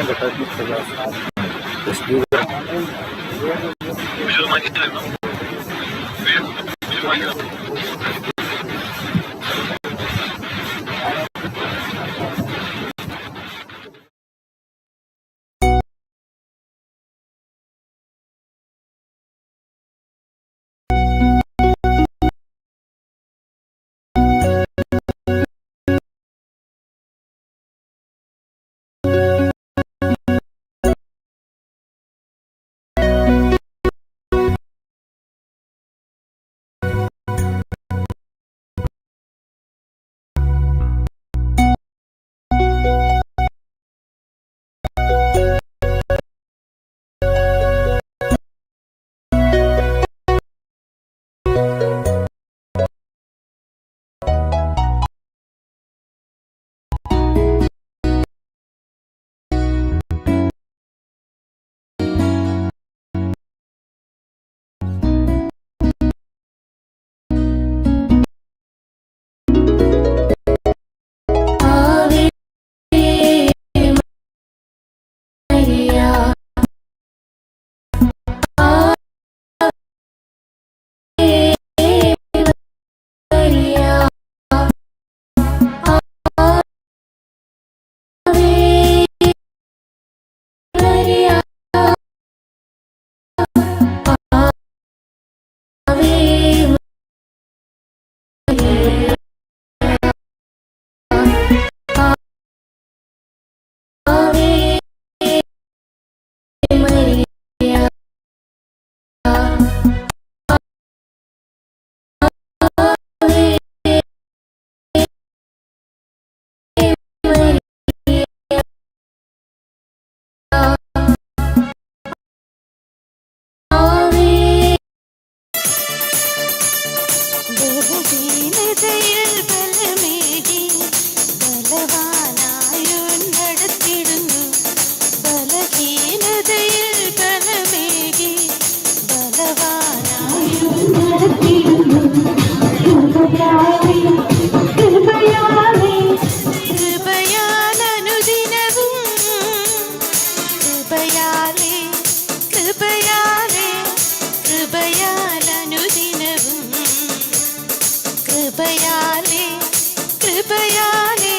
കൃപയാലേ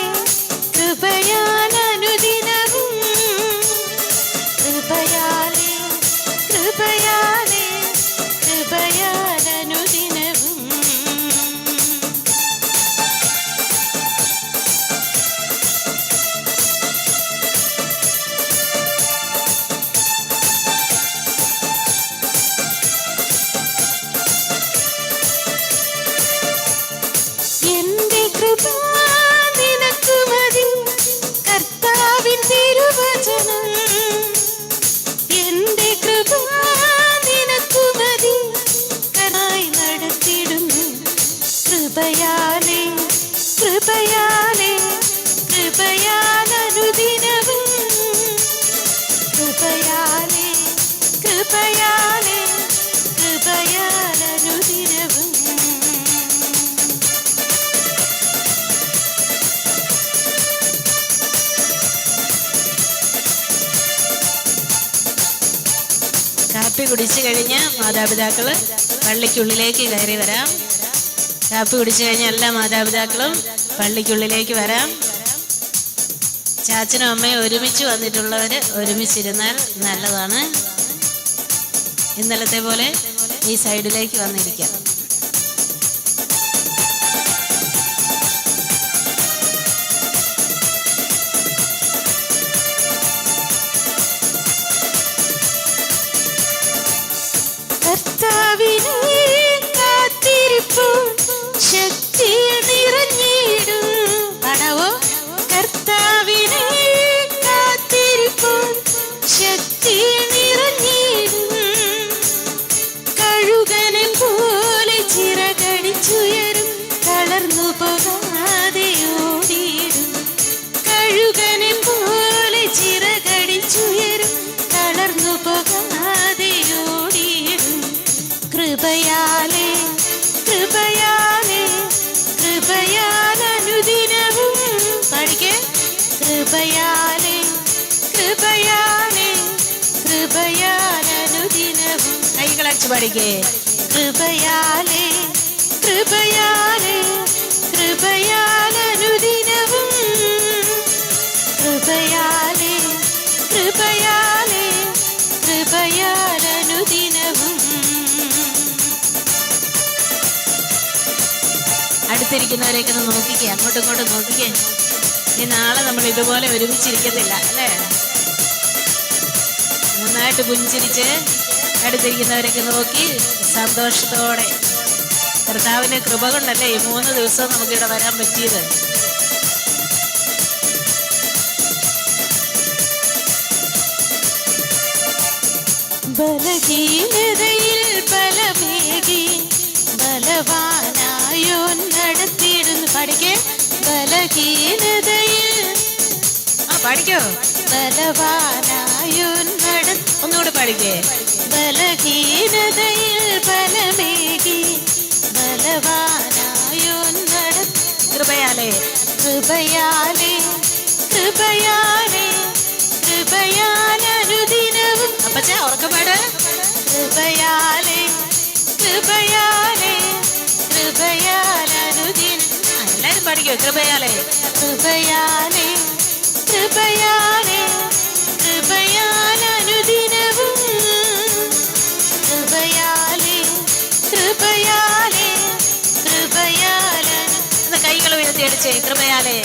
കൃപയാൽ അനുദിനവും കൃപയാലേ കൃപയാലേ കൃപയാൽ അനുദിനവും എന്റെ കൃപ നിനക്ക് മതി കർത്താവിൻ തിരുവചനം എന്റെ കൃപ നിനക്ക് മതി കനായി നടത്തിടുന്നു കൃപയാലേ കൃപയാലേ കൃപയാൽ അനുദിനവും കൃപയാലേ കൃപയാലേ കൃപയാൽ അനുദിനവും കാപ്പി കുടിച്ചു കഴിഞ്ഞ് മാതാപിതാക്കൾ പള്ളിക്കുള്ളിലേക്ക് കയറി വരാം. കാപ്പി കുടിച്ചു കഴിഞ്ഞ എല്ലാ മാതാപിതാക്കളും പള്ളിക്കുള്ളിലേക്ക് വരാം. ചാച്ചനും അമ്മയും ഒരുമിച്ച് വന്നിട്ടുള്ളവർ ഒരുമിച്ചിരുന്നാൽ നല്ലതാണ്. ഇന്നലത്തെ പോലെ ഈ സൈഡിലേക്ക് വന്നിരിക്കാം. കർത്താവിനെ കാത്തിരിപ്പൂ ശക്തി നിറഞ്ഞിടും പാടാവോ കർത്താവിനെ കാത്തിരിപ്പൂ ശക്തി നിറഞ്ഞിടും കഴുകനെ പോലെ ചിറകടിച്ചുയരും തളർന്നു പോകാതെ ഓടിയിടും കഴുകനെ പോലെ ചിറകടിച്ചുയരും തളർന്നു പോകാതെ ഓടിയിടും കൃപയാലേ കൃപയാലേ കൃപയാൽ അനുദിനവും പഠിക്കേ കൃപയാലേ കൃപയാലേ കൃപയാൽ അനുദിനവും കൈകളച്ച് പഠിക്കേ കൃപയാലേ കൃപയാലേ കൃപയാൽ അനുദിനവും കൃപയാലേ കൃപയാലേ കൃപയാൽ അനുദിനവും അടുത്തിരിക്കുന്നവരെയൊക്കെ ഒന്ന് നോക്കിക്കേ, അങ്ങോട്ടും ഇങ്ങോട്ടും നോക്കിക്കേ. ഇനി നാളെ നമ്മൾ ഇതുപോലെ ഒരുമിച്ചിരിക്കത്തില്ല അല്ലേ? നന്നായിട്ട് പുഞ്ചിരിച്ച് അടുത്തിരിക്കുന്നവരൊക്കെ നോക്കി സന്തോഷത്തോടെ കർത്താവിൻ്റെ കൃപ കൊണ്ടല്ലേ ഈ 3 ദിവസം നമുക്കിവിടെ വരാൻ പറ്റിയത്. ബലഹീനതയിൽ ബലമേകി ബലവാനായോ നടത്തിയിടുന്നു പഠിക്കേ ബലഹീനതയിൽ പഠിക്കോ ബലവാനായോ ഒന്നുകൂടെ പഠിക്കേ ബലഹീനതയിൽ ബലമേകി ബലവാനായോ കൃപയാലേ കൃപയാലേ കൃപയാലേ കൃപയാൽ അനുദിനവും അപ്പച്ച ഉറക്കപ്പാട് കൃപയാലേ കൃപയാലേ കൃപയാൽ അനുദിനം എല്ലാരും പഠിക്കോ കൃപയാലേ കൃപയാലേ കൃപയാലേ കൃപയാൽ അനുദിനവും കൃപയാലേ കൃപയാലേ കൃപയാൽ കൈകൾ ഉയർത്തി അടിച്ചേ കൃപയാലേ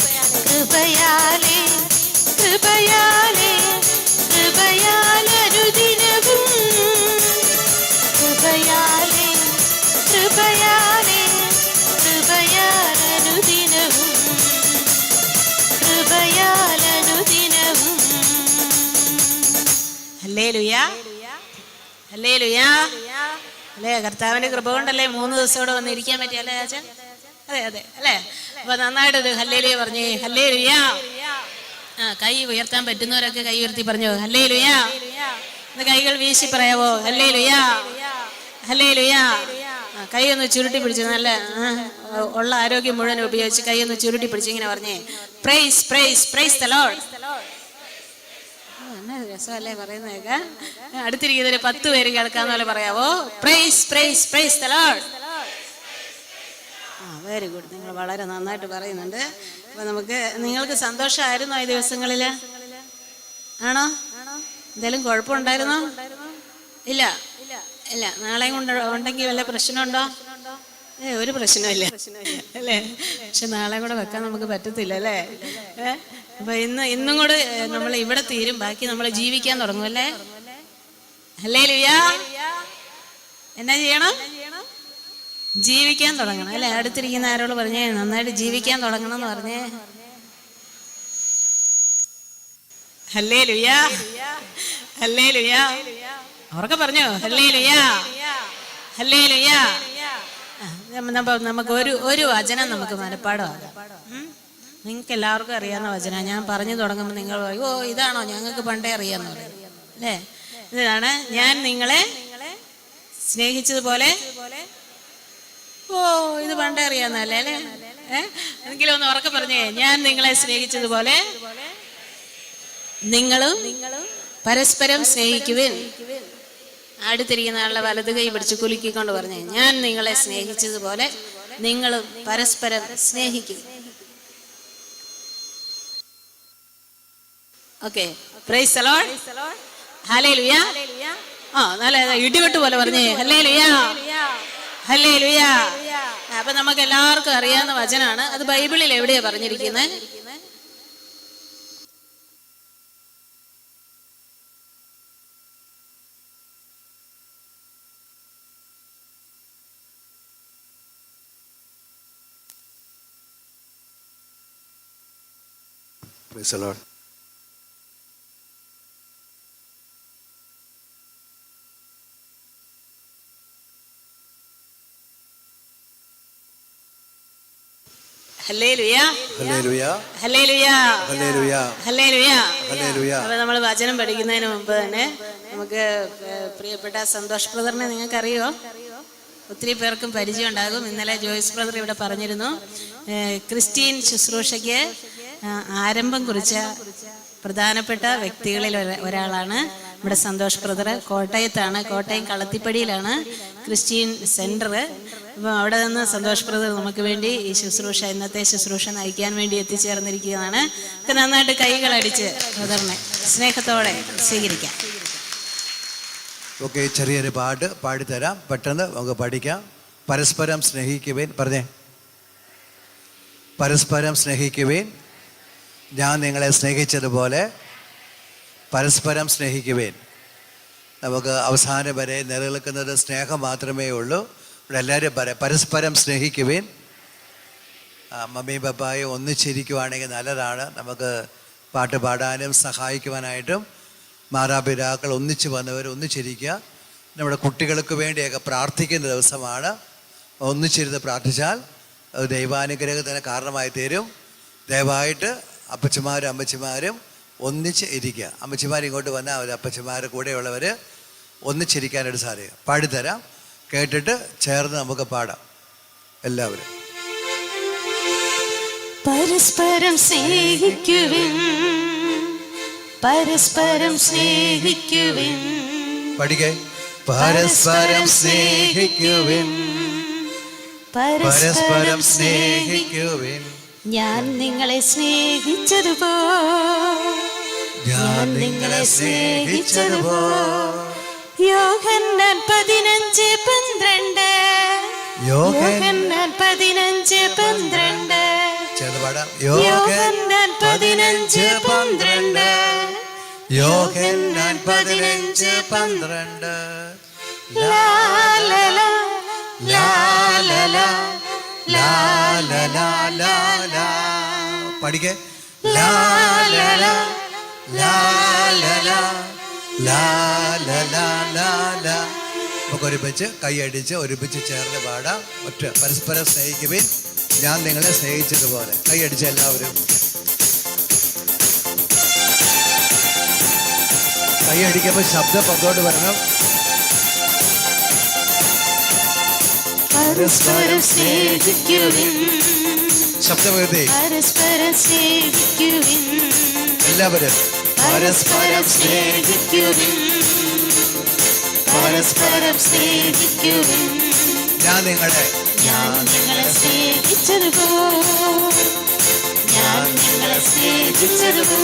കൃപയാലേ കൃപയാലേ കൃപയാൽ അനുദിനവും കൃപയാലേ കൃപയാലേ കൃപയാൽ അനുദിനവും കൃപയാൽ അനുദിനവും ഹല്ലേലൂയ ഹല്ലേലൂയ അല്ലേ? കർത്താവിന്റെ കൃപ കൊണ്ടല്ലേ 3 ദിവസം ഇവിടെ വന്നിരിക്കാൻ പറ്റിയല്ലേ അച്ഛൻ? അതെ അതെ അല്ലേ? അപ്പൊ നന്നായിട്ടത് ഹല്ലേലൂയ പറഞ്ഞേ ഹല്ലേലൂയ. കൈ ഉയർത്താൻ പറ്റുന്നവരൊക്കെ കൈ ഉയർത്തി പറഞ്ഞോ ഹല്ലേലൂയ. കൈകൾ വീശി പറയാവോ ഹല്ലേലൂയ ഹല്ലേലൂയ. കൈ ഒന്ന് ചുരുട്ടി പിടിച്ച് നല്ല ഉള്ള ആരോഗ്യം മുഴുവൻ ഉപയോഗിച്ച് കൈ ഒന്ന് ചുരുട്ടി പിടിച്ച് ഇങ്ങനെ പറഞ്ഞേ praise praise praise the lord. രസമല്ലേ പറയുന്നതൊക്കെ? അടുത്തിരിക്കുന്നതിൽ 10 പേര് കേൾക്കാന്ന് പോലെ പറയാവോ praise praise praise the lord. Very good. നിങ്ങൾ വളരെ നന്നായിട്ട് പറയുന്നുണ്ട്. അപ്പം നിങ്ങൾക്ക് സന്തോഷമായിരുന്നോ ഈ ദിവസങ്ങളിൽ? ആണോ? എന്തെങ്കിലും കുഴപ്പമുണ്ടായിരുന്നോ? ഇല്ല ഇല്ല. നാളെയും കൊണ്ട് ഉണ്ടെങ്കിൽ വല്ല പ്രശ്നമുണ്ടോ? ഒരു പ്രശ്നമില്ല അല്ലേ? പക്ഷെ നാളെ കൂടെ വെക്കാൻ നമുക്ക് പറ്റത്തില്ല അല്ലേ? അപ്പൊ ഇന്നും കൂടെ നമ്മൾ ഇവിടെ തീരും, ബാക്കി നമ്മൾ ജീവിക്കാൻ തുടങ്ങും അല്ലേ? ഹല്ലേലൂയാ. എന്നാ ചെയ്യണം? ജീവിക്കാൻ തുടങ്ങണം അല്ലേ? അടുത്തിരിക്കുന്ന ആരോട് പറഞ്ഞേ നന്നായിട്ട് ജീവിക്കാൻ തുടങ്ങണം എന്ന് പറഞ്ഞേ. ഹല്ലേലൂയാ, ഹല്ലേലൂയാ. അവർക്ക് പറഞ്ഞോ ഹല്ലേലൂയാ, ഹല്ലേലൂയാ. നമുക്ക് ഒരു വചനം നമുക്ക് മനപ്പാടമാകാം. നിങ്ങൾക്ക് എല്ലാവർക്കും അറിയാവുന്ന വചനം ഞാൻ പറഞ്ഞു തുടങ്ങുമ്പോൾ നിങ്ങൾ പറയും, ഓ ഇതാണോ ഞങ്ങൾക്ക് പണ്ടേ അറിയാന്ന് പറയും അല്ലേ? ഇതാണ്, ഞാൻ നിങ്ങളെ സ്നേഹിച്ചതുപോലെ. ഓ ഇത് പണ്ടേ അറിയാന്നല്ലേ അല്ലേ? എങ്കിലും ഒന്ന് ഉറക്കെ പറഞ്ഞേ, ഞാൻ നിങ്ങളെ സ്നേഹിച്ചതുപോലെ നിങ്ങളും പരസ്പരം സ്നേഹിക്കുവിൻ. അടുത്തിരിക്കുന്ന ആളുടെ വലത് കൈ പിടിച്ച് കുലുക്കിക്കൊണ്ട് പറഞ്ഞേ, ഞാൻ നിങ്ങളെ സ്നേഹിച്ചതുപോലെ നിങ്ങളും പരസ്പരം സ്നേഹിക്കും. Okay, price the Lord. Hallelujah. നല്ല ഇടിവെട്ട് പോലെ പറഞ്ഞേ ഹല്ലേലൂയ, ഹല്ലേലൂയ. അപ്പൊ നമുക്ക് എല്ലാവർക്കും അറിയാവുന്ന വചനാണ്. അത് ബൈബിളിൽ എവിടെയാ പറഞ്ഞിരിക്കുന്നത്? Praise the Lord. Hallelujah, hallelujah, hallelujah, hallelujah, hallelujah. Hallelujah. അപ്പൊ നമ്മൾ വചനം പഠിക്കുന്നതിന് മുമ്പ് തന്നെ നമുക്ക് പ്രിയപ്പെട്ട സന്തോഷ് ബ്രദറിനെ നിങ്ങൾക്കറിയോ? ഒത്തിരി പേർക്കും പരിചയം ഉണ്ടാകും. ഇന്നലെ ജോയ്സ് ബ്രദർ ഇവിടെ പറഞ്ഞിരുന്നു, ക്രിസ്ത്യൻ ശുശ്രൂഷയ്ക്ക് ആരംഭം കുറിച്ച പ്രധാനപ്പെട്ട വ്യക്തികളിൽ ഒരാളാണ് നമ്മുടെ സന്തോഷ് ബ്രദർ. കോട്ടയത്താണ്, കോട്ടയം കളത്തിപ്പടിയിലാണ് ക്രിസ്ത്യൻ സെൻറ്റർ. അപ്പം അവിടെ നിന്ന് സന്തോഷ് ബ്രദർ നമുക്ക് വേണ്ടി ഈ ശുശ്രൂഷ, ഇന്നത്തെ ശുശ്രൂഷ നയിക്കാൻ വേണ്ടി എത്തിച്ചേർന്നിരിക്കുകയാണ്. നന്നായിട്ട് കൈകളടിച്ച് ബ്രദറിനെ സ്നേഹത്തോടെ സ്വീകരിക്കാം. ഓക്കെ, ചെറിയൊരു പാട്ട് പാടിത്തരാം, പെട്ടെന്ന് നമുക്ക് പഠിക്കാം. പരസ്പരം സ്നേഹിക്കുവേൻ പറഞ്ഞേ. പരസ്പരം സ്നേഹിക്കുവേൻ, ഞാൻ നിങ്ങളെ സ്നേഹിച്ചതുപോലെ പരസ്പരം സ്നേഹിക്കുവേൻ. നമുക്ക് അവസാനം വരെ നിലനിൽക്കുന്നത് സ്നേഹം മാത്രമേ ഉള്ളൂ. ഇവിടെ എല്ലാവരും പറയാം പരസ്പരം സ്നേഹിക്കുവേൻ. മമ്മിയും പപ്പായും ഒന്നിച്ചിരിക്കുവാണെങ്കിൽ നല്ലതാണ്. നമുക്ക് പാട്ട് പാടാനും സഹായിക്കുവാനായിട്ടും മാതാപിതാക്കൾ ഒന്നിച്ച് വന്നവർ ഒന്നിച്ചിരിക്കുക. നമ്മുടെ കുട്ടികൾക്ക് വേണ്ടിയൊക്കെ പ്രാർത്ഥിക്കുന്ന ദിവസമാണ്. ഒന്നിച്ചിരുന്ന് പ്രാർത്ഥിച്ചാൽ ദൈവാനുഗ്രഹത്തിന് കാരണമായി തീരും. ദയവായിട്ട് അപ്പച്ചമാരും അമ്മച്ചിമാരും ഒന്നിച്ച് ഇരിക്കുക. അമ്മച്ചിമാർ ഇങ്ങോട്ട് വന്നാൽ അവർ അപ്പച്ചമാർ കൂടെയുള്ളവർ ഒന്നിച്ചിരിക്കാനായിട്ട് സാധിക്കും. പാടിത്തരാം, കേട്ടിട്ട് ചേർന്ന് നമുക്ക് പാടാം എല്ലാവരും. പരസ്പരം സ്നേഹിക്കുവിൻ, പരസ്പരം സ്നേഹിക്കുവിൻ. പഠിക്കേ. പരസ്പരം സ്നേഹിക്കുവിൻ, പരസ്പരം സ്നേഹിക്കുവിൻ. ഞാൻ നിങ്ങളെ സ്നേഹിച്ചതുപോലെ, ഞാൻ നിങ്ങളെ സ്നേഹിച്ചതുപോലെ. യോഹന്നാൻ 15:12. യോഹന്നാൻ 15:12. ചേർന്ന് പാടാം. യോഹന്നാൻ 15:12. യോഹന്നാൻ 15:12. ലാ ലാ ലാ ലാ ലാ ലാ ലാ ലാ ലാ ലാ ലാ. പഠിക്കേ. ലാ ലാ ലാ ലാ ലാ ലാ ലാ ലാ ലാ ലാ ലാ. നമുക്ക് ഒരുമിച്ച് കൈയടിച്ച് ഒരുമിച്ച് ചേർന്ന് പാടാം. ഒറ്റ പരസ്പരം സ്നേഹിക്കുവിൻ, ഞാൻ നിങ്ങളെ സ്നേഹിച്ചതുപോലെ. കൈയടിച്ച് എല്ലാവരും കൈയടിക്കുമ്പോൾ ശബ്ദം പുറത്തോട്ട് വരണം. പരസ്പരം സ്നേഹിക്കുവിൻ, ശബ്ദമുയർത്തി പരസ്പരം സ്നേഹിക്കുവിൻ. എല്ലാവരും പരസ്പരം സ്നേഹിക്കുവിൻ, പരസ്പരം സ്നേഹിക്കുവിൻ. ഞാൻ നിങ്ങളെ സ്നേഹിച്ചതുപോ ഞാൻ നിങ്ങളെ സ്നേഹിച്ചതുപോ.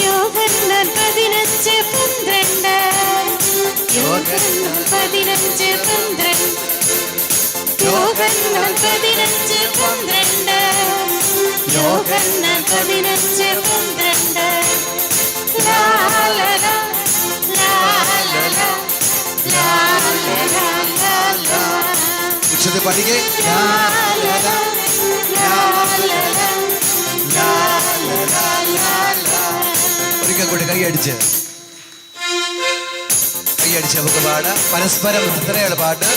യോഹന്നാൻ 15:12 യോഹന്നാൻ 15:12 യോഹന്നാൻ 15:12 യോഹന്നാൻ 15:12 ലാ ലാ ലാ ലാ ലാ ലാ ലാ ലാ ലാ ലാ. ഉച്ചത്തിൽ പഠിക്കേ. ഒരിക്കൽ കൂടി കൈയടിച്ച് നമുക്ക് പാടാം. പരസ്പരം ഇത്രയുള്ള പാട്ട്.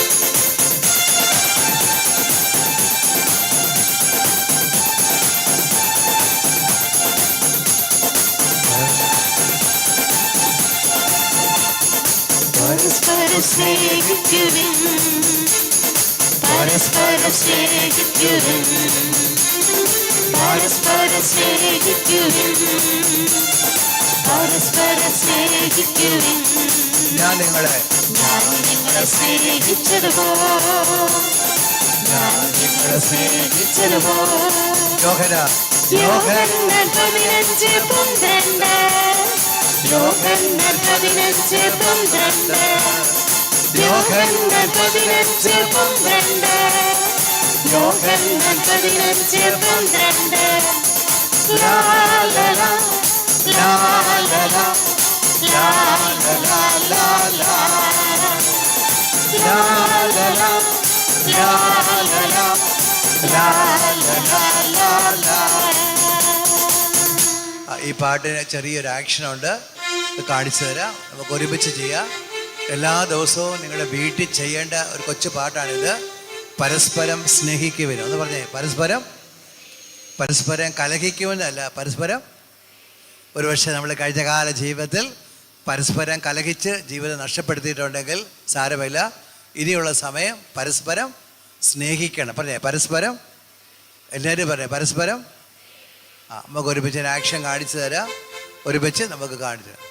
പരസ്പരം സ്നേഹിക്കുവിൻ പരസ്പരം സ്നേഹിക്കുവിൻ പരസ്പരം സ്നേഹിക്കുവിൻ പരസ്പരം സ്നേഹിക്കുവിൻ. ഞാൻ നിങ്ങളെ സ്നേഹിച്ചതുപോ ഞാൻ നിങ്ങളെ സ്നേഹിച്ചതുപോ. യോഹന്നാൻ 15:12 യോഹന്നാൻ 15:12 യോഹന്നാൻ 15:12 യോഹന്നാൻ 15:12 ലാ ലാ ലാ ലാ ലാ ലാ ലാ ലാ ലാ ലാ ലാ ലാ ലാ ലാ ലാ ലാ ലാ ലാ. ഈ പാട്ടിന് ചെറിയൊരു ആക്ഷനുണ്ട്, കാണിച്ചു തരാം. നമുക്ക് ഒരുമിച്ച് ചെയ്യാം. എല്ലാ ദിവസവും നിങ്ങളുടെ വീട്ടിൽ ചെയ്യേണ്ട ഒരു കൊച്ചു പാട്ടാണിത്. പരസ്പരം സ്നേഹിക്കുവിൻ. ഒന്ന് പറഞ്ഞേ. പരസ്പരം കലഹിക്കുമെന്നല്ല, പരസ്പരം. ഒരുപക്ഷെ നമ്മൾ കഴിഞ്ഞ കാല ജീവിതത്തിൽ പരസ്പരം കലഹിച്ച് ജീവിതം നഷ്ടപ്പെടുത്തിയിട്ടുണ്ടെങ്കിൽ സാരമില്ല. ഇനിയുള്ള സമയം പരസ്പരം സ്നേഹിക്കണം. പറഞ്ഞേ പരസ്പരം. എല്ലാവരും പറഞ്ഞേ പരസ്പരം. നമുക്ക് ഒരുമിച്ച് ആക്ഷൻ കാണിച്ചു തരാം. ഒരുമിച്ച് നമുക്ക് കാണിച്ചു തരാം.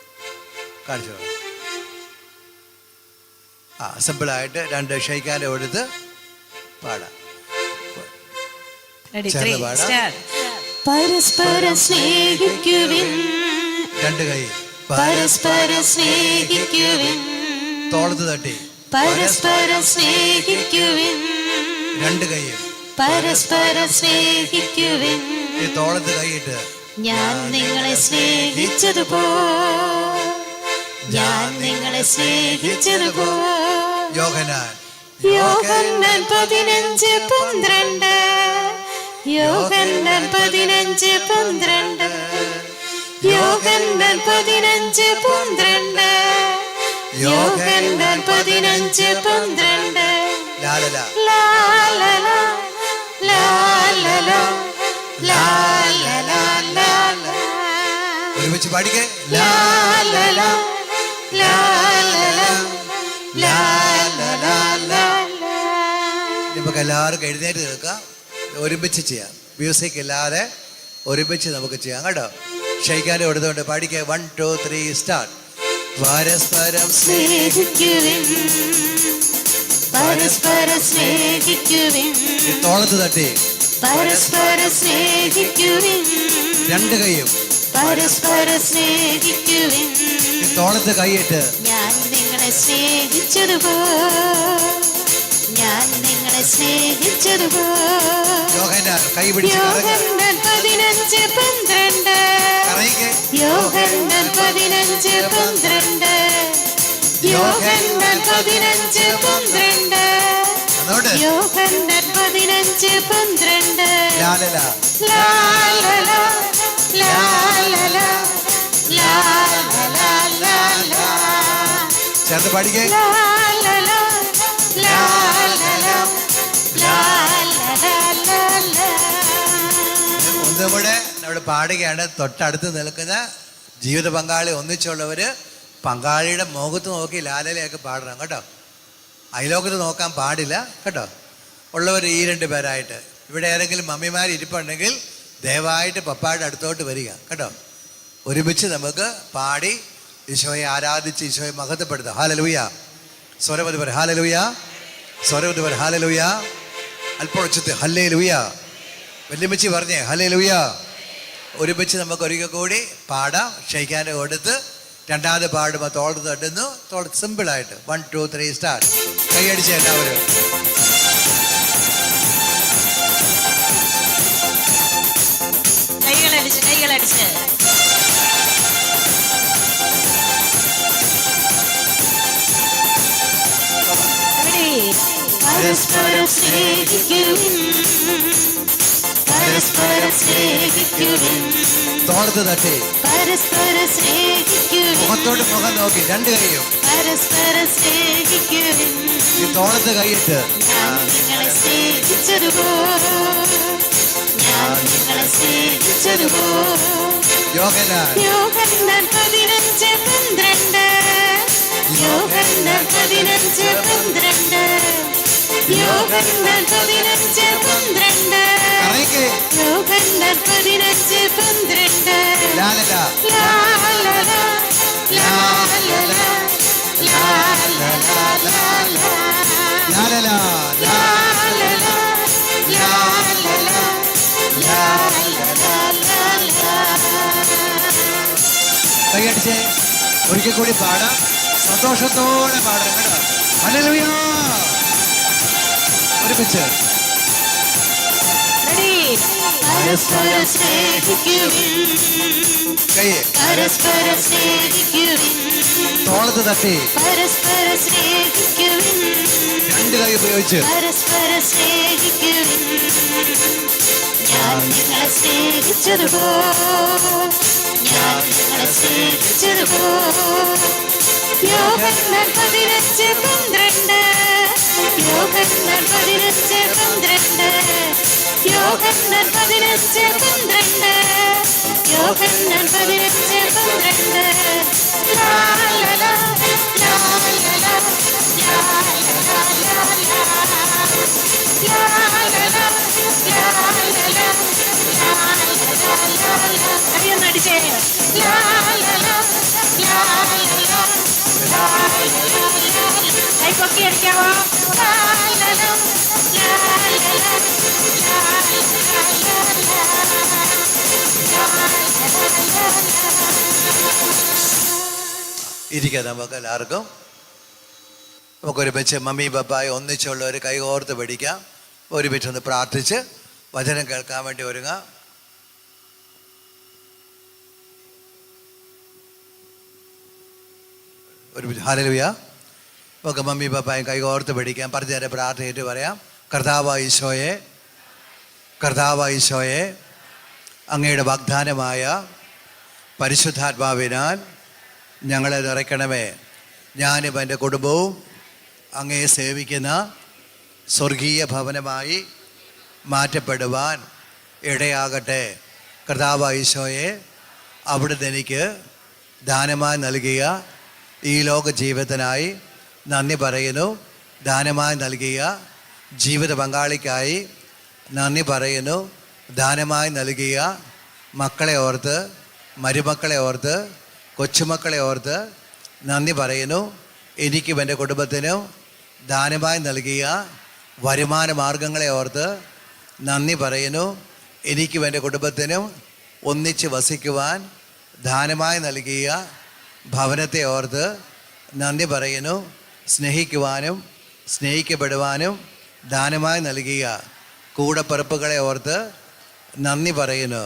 സിമ്പിളായിട്ട് 2 ഷെയ്ക്കാൻ്റെ കൊടുത്ത് പാടാം. പരസ്പരം സ്നേഹിക്കുവിൻ 2 കൈ പരസ്പരം സ്നേഹിക്കുവിൻ തോളത്ത് തട്ടി പരസ്പരം സ്നേഹിക്കുവിൻ 2 കൈയും പരസ്പരം സ്നേഹിക്കുവിൻ. ഈ തോളത്ത് കൈയിട്ട് ഞാൻ നിങ്ങളെ സ്നേഹിച്ചതുപോ ഞാൻ നിങ്ങളെ സ്നേഹിച്ചതുപോ. യോഹന്നാൻ 15:12 യോഹന്നാൻ 15:12 യോഹന്നാൻ 15:12 യോഹന്നാൻ 15:12 ലാ ലാ ലാ ലാ ലാ ലാ ലാ ലാ ലാ ലാ ലാ ലാ ലാ. ഒരുമിച്ച് പാടിക്കേ. ലാ ലാ ലാ ലാ ലാ ലാ ലാ ലാ ലാ ലാ. നമുക്ക് എല്ലാവർക്കും എഴുന്നേറ്റ് നിൽക്കാം. ഒരുമിച്ച് ചെയ്യാം. മ്യൂസിക് ഇല്ലാതെ ഒരുമിച്ച് നമുക്ക് ചെയ്യാം കേട്ടോ. ഷെയ്ക്കാൻ്റെ കൊടുത്തുകൊണ്ട് പാടിക്കേ. 1 2 3 സ്റ്റാർട്ട്. പരസ്പരം സ്നേഹിക്കുവിൻ പരസ്പരം സ്നേഹിക്കുവിൻ തോളത്ത് തട്ടി പരസ്പരം സ്നേഹിക്കുവിൻ 2 കൈയും പരസ്പരം സ്നേഹിക്കുവിൻ. തോളത്ത് കൈയിട്ട് ഞാൻ നിങ്ങളെ സ്നേഹിച്ചതുപോ ഞാൻ നിങ്ങളെ സ്നേഹിച്ചതുപോ. യോഹന്നാൻ കൈ പിടിച്ച് യോഹന്നാൻ 15:12 യോഹന്നാൻ 15:12 യോഹന്നാൻ 15:12 യോഹന്നാൻ 15:12 ലാ ലാ ലാ ലാ ലാ ലാ ലാ ലാ ലാ ലാ ലാ ലാ ലാ. ചേർത്ത് പാടിക്കേ. ലാ ലാ ലാ ലാ ലാ ലാ ലാ ലാ ലാ ലാ. ഒന്നും കൂടെ നമ്മൾ പാടുകയാണ്. തൊട്ടടുത്ത് നിൽക്കുന്ന ജീവിത പങ്കാളി ഒന്നിച്ചുള്ളവര് പങ്കാളിയുടെ മുഖത്ത് നോക്കി ലാലലയൊക്കെ പാടണം കേട്ടോ. അയലോകത്ത് നോക്കാൻ പാടില്ല കേട്ടോ. ഉള്ളവർ ഈ 2 പേരായിട്ട്. ഇവിടെ ഏതെങ്കിലും മമ്മിമാർ ഇരിപ്പുണ്ടെങ്കിൽ ദയവായിട്ട് പപ്പായുടെ അടുത്തോട്ട് വരിക കേട്ടോ. ഒരുമിച്ച് നമുക്ക് പാടി ഈശോയെ ആരാധിച്ച് ഈശോയെ മഹത്വപ്പെടുത്താം. ഹല്ലേലൂയ. സ്വരമതി പറ. ഹല്ലേലൂയ സ്വരം ഹല്ലേലൂയ. അല്പം ഉച്ചത്തിൽ ഹല്ലേലൂയ. വല്യമ്മച്ചി പറഞ്ഞേ ഹല്ലേലൂയ. ഒരുമിച്ച് നമുക്ക് ഒരിക്കൽ കൂടി പാടാം. ക്ഷയിക്കാൻ്റെ കൊടുത്ത് രണ്ടാമത് പാടുമ്പോൾ തോളത്ത് തട്ടുന്നു. തോളത്ത് സിമ്പിളായിട്ട് 1 2 3 സ്റ്റാർട്ട്. കൈയടിച്ച് എല്ലാവരും. കൈകളടിച്ച് കൈകളടിച്ച്. പരസ്പരം സ്നേഹിക്കുവിൻ, പരസ്പരം സ്നേഹിക്കുവിൻ. തോളത്ത് തട്ടി പരസ്പരം സ്നേഹിക്കുവിൻ. മുഖത്തോട്ട് മുഖം നോക്കി രണ്ട് കൈയും. പരസ്പരം സ്നേഹിക്കുവിൻ. ഈ തോളത്ത് കൈയിട്ട് ഞാൻ നിങ്ങളെ സ്നേഹിച്ചതുപോലെ, ഞാൻ നിങ്ങളെ സ്നേഹിച്ചതുപോലെ. യോഹന്നാൻ യോഹന്നാൻ 15:12. യോഹന്നാൻ 15:12. യോഹന്നാൻ 15:12. അറിയിക്കേ യോഹന്നാൻ 15:12. ലാലല ലാലല ലാലല ലാലല ലാലല ലാലല കൈയടിച്ചേ. ഒരിക്കൽ കൂടി പാടാം. സന്തോഷത്തോടെ പാടാം കേട്ടോ. ഹല്ലേലൂയ. ഒരുമിച്ച് പരസ്പരം സ്നേഹിക്കുവിൻ, കൈ പരസ്പരം സ്നേഹിക്കുവിൻ. തോളത്ത് തട്ടി പരസ്പരം സ്നേഹിക്കുവിൻ, രണ്ട് കൈ ഉപയോഗിച്ച് പരസ്പരം സ്നേഹിക്കുവിൻ. ഞാൻ നിങ്ങളെ സ്നേഹിച്ചതുപോലെ, ഞാൻ നിങ്ങളെ സ്നേഹിച്ചതുപോലെ. യോഹന്നാൻ 15:12. യോഹന്നാൻ 15:12. യോഹന്നാൻ 15:12. യോഹന്നാൻ 15:12. ലാലല ലാലല അടിച്ചേ. കൈ പൊക്കി അടിക്കാവോ? ഇരിക്കാം. നമുക്ക് എല്ലാവർക്കും നമുക്കൊരുമിച്ച് മമ്മി പപ്പായി ഒന്നിച്ചുള്ള ഒരു കൈ ഓർത്ത് പിടിക്കാം. ഒരുമിച്ചൊന്ന് പ്രാർത്ഥിച്ച് വചനം കേൾക്കാൻ വേണ്ടി ഒരുങ്ങാം. ഒരുമിച്ച് ഹല്ലേലൂയ. നമുക്ക് മമ്മി പപ്പായും കൈ ഓർത്ത് പിടിക്കാം. പറഞ്ഞു തരാൻ പ്രാർത്ഥനയിട്ട് പറയാം. കർത്താവായ ഈശോയെ, കർത്താവായ ഈശോയെ, അങ്ങയുടെ വാഗ്ദാനമായ പരിശുദ്ധാത്മാവിനാൽ ഞങ്ങളെ നിറയ്ക്കണമേ. ഞാനും എൻ്റെ കുടുംബവും അങ്ങയെ സേവിക്കുന്ന സ്വർഗീയ ഭവനമായി മാറ്റപ്പെടുവാൻ ഇടയാകട്ടെ. കർത്താവായ ഈശോയെ, അവിടുന്ന് എനിക്ക് ദാനമായി നൽകിയ ഈ ലോക ജീവിതത്തിനായി നന്ദി പറയുന്നു. ദാനമായി നൽകിയ ജീവിത പങ്കാളിക്കായി നന്ദി പറയുന്നു. ദാനമായി നൽകിയ മക്കളെ ഓർത്ത്, മരുമക്കളെ ഓർത്ത്, കൊച്ചുമക്കളെ ഓർത്ത് നന്ദി പറയുന്നു. എനിക്കും എൻ്റെ കുടുംബത്തിനും ദാനമായി നൽകിയ വരുമാന മാർഗങ്ങളെ ഓർത്ത് നന്ദി പറയുന്നു. എനിക്കും എൻ്റെ കുടുംബത്തിനും ഒന്നിച്ച് വസിക്കുവാൻ ദാനമായി നൽകിയ ഭവനത്തെ ഓർത്ത് നന്ദി പറയുന്നു. സ്നേഹിക്കുവാനും സ്നേഹിക്കപ്പെടുവാനും ദാനമായി നൽകിയ കൂടപ്പിറപ്പുകളെ ഓർത്ത് നന്ദി പറയുന്നു.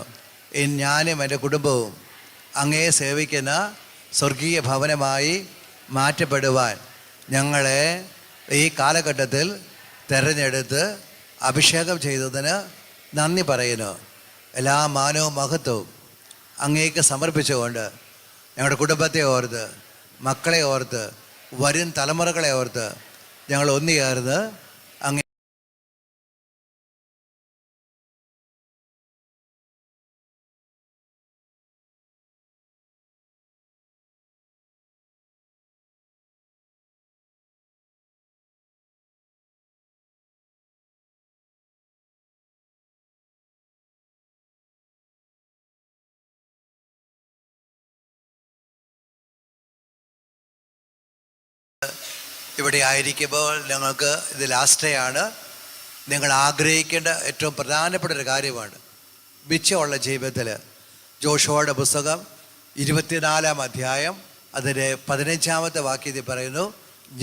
ഞാനും എൻ്റെ കുടുംബവും അങ്ങയെ സേവിക്കുന്ന സ്വർഗീയ ഭവനമായി മാറ്റപ്പെടുവാൻ ഞങ്ങളെ ഈ കാലഘട്ടത്തിൽ തിരഞ്ഞെടുത്ത് അഭിഷേകം ചെയ്തതിന് നന്ദി പറയുന്നു. എല്ലാ മാനവും മഹത്വവും അങ്ങേക്ക് സമർപ്പിച്ചുകൊണ്ട് ഞങ്ങളുടെ കുടുംബത്തെ ഓർത്ത്, മക്കളെ ഓർത്ത്, വരും തലമുറകളെ ഓർത്ത് ഞങ്ങൾ ഒന്നുചേർന്ന് അങ്ങേ ഇവിടെ ആയിരിക്കുമ്പോൾ ഞങ്ങൾക്ക് ഇത് ലാസ്റ്റ് ഡേ ആണ്. നിങ്ങൾ ആഗ്രഹിക്കേണ്ട ഏറ്റവും പ്രധാനപ്പെട്ട ഒരു കാര്യമാണ് മിച്ചമുള്ള ജീവിതത്തിൽ. ജോഷുവയുടെ പുസ്തകം 24-ാം അധ്യായം അതിൻ്റെ 15-ാമത്തെ വാക്യത്തിൽ പറയുന്നു,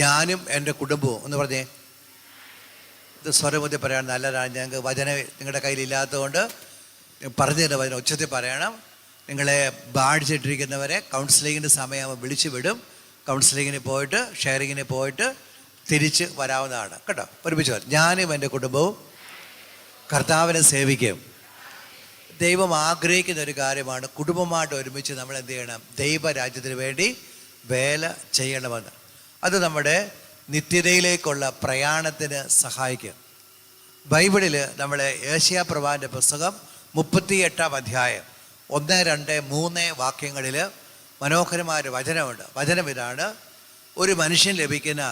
ഞാനും എൻ്റെ കുടുംബവും എന്ന് പറഞ്ഞേ. ഇത് സ്വരമുദ്യ പറയാൻ നല്ലതാണ്. ഞങ്ങൾക്ക് വചനം നിങ്ങളുടെ കയ്യിലില്ലാത്തതുകൊണ്ട് പറഞ്ഞു തരുന്ന വചനം ഉച്ചത്തിൽ പറയണം. നിങ്ങളെ ബാധിച്ചിട്ടിരിക്കുന്നവരെ കൗൺസിലിങ്ങിൻ്റെ സമയമാകുമ്പോൾ വിളിച്ചു വിടും. കൗൺസിലിങ്ങിന് പോയിട്ട് ഷെയറിങ്ങിന് പോയിട്ട് തിരിച്ച് വരാവുന്നതാണ് കേട്ടോ. ഒരുമിച്ച് വരും. ഞാനും എൻ്റെ കുടുംബവും കർത്താവിനെ സേവിക്കും. ദൈവം ആഗ്രഹിക്കുന്ന ഒരു കാര്യമാണ് കുടുംബമായിട്ട് ഒരുമിച്ച് നമ്മൾ എന്ത് ചെയ്യണം? ദൈവരാജ്യത്തിന് വേണ്ടി വേല ചെയ്യണമെന്ന്. അത് നമ്മുടെ നിത്യതയിലേക്കുള്ള പ്രയാണത്തിന് സഹായിക്കും. ബൈബിളിൽ നമ്മൾ ഏശയ്യാ പ്രവാചകന്റെ പുസ്തകം 38-ാം അധ്യായം 1, 2, 3 വാക്യങ്ങളിൽ മനോഹരമായൊരു വചനമുണ്ട്. വചനം ഇതാണ്: ഒരു മനുഷ്യൻ ലഭിക്കുന്ന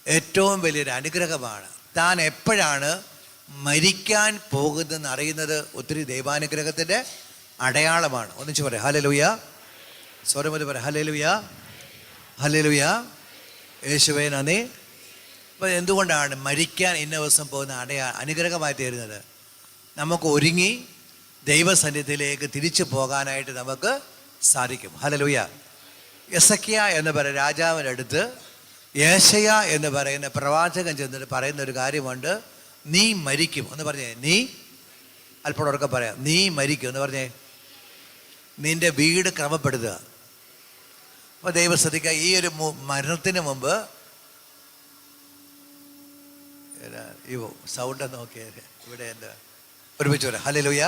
ഏറ്റവും വലിയൊരു അനുഗ്രഹമാണ് താൻ എപ്പോഴാണ് മരിക്കാൻ പോകുന്നതെന്ന് അറിയുന്നത്. ഒത്തിരി ദൈവാനുഗ്രഹത്തിൻ്റെ അടയാളമാണ്. ഒന്നിച്ച് പറയാം ഹല്ലേലൂയ. സ്വരമതി പറയാം ഹല്ലേലൂയ, ഹല്ലേലൂയ, യേശുവേ നന്ദി. അപ്പോൾ എന്തുകൊണ്ടാണ് മരിക്കാൻ ഇന്ന ദിവസം പോകുന്ന അനുഗ്രഹമായി തീരുന്നത്? നമുക്ക് ഒരുങ്ങി ദൈവസന്നിധിയിലേക്ക് തിരിച്ചു പോകാനായിട്ട് നമുക്ക് സാധിക്കും. ഹല്ലേലൂയ. എസക്കിയ എന്ന് പറയുന്ന രാജാവിൻ്റെ അടുത്ത് യേശയ്യ എന്ന് പറയുന്ന പ്രവാചകൻ ചെന്നിട്ട് പറയുന്ന ഒരു കാര്യമുണ്ട്: നീ മരിക്കും എന്ന് പറഞ്ഞേ. നീ അല്പം പറയാം, നീ മരിക്കും എന്ന് പറഞ്ഞേ. നിന്റെ വീട് ക്രമപ്പെടുത്തുക. അപ്പോൾ ദൈവം ശ്രദ്ധിക്കുക, ഈ ഒരു മരണത്തിന് മുമ്പ് സൗണ്ട് നോക്കിയേ. ഇവിടെ എന്താ ഒരുമിച്ച് പറയാം ഹല്ലേലൂയ.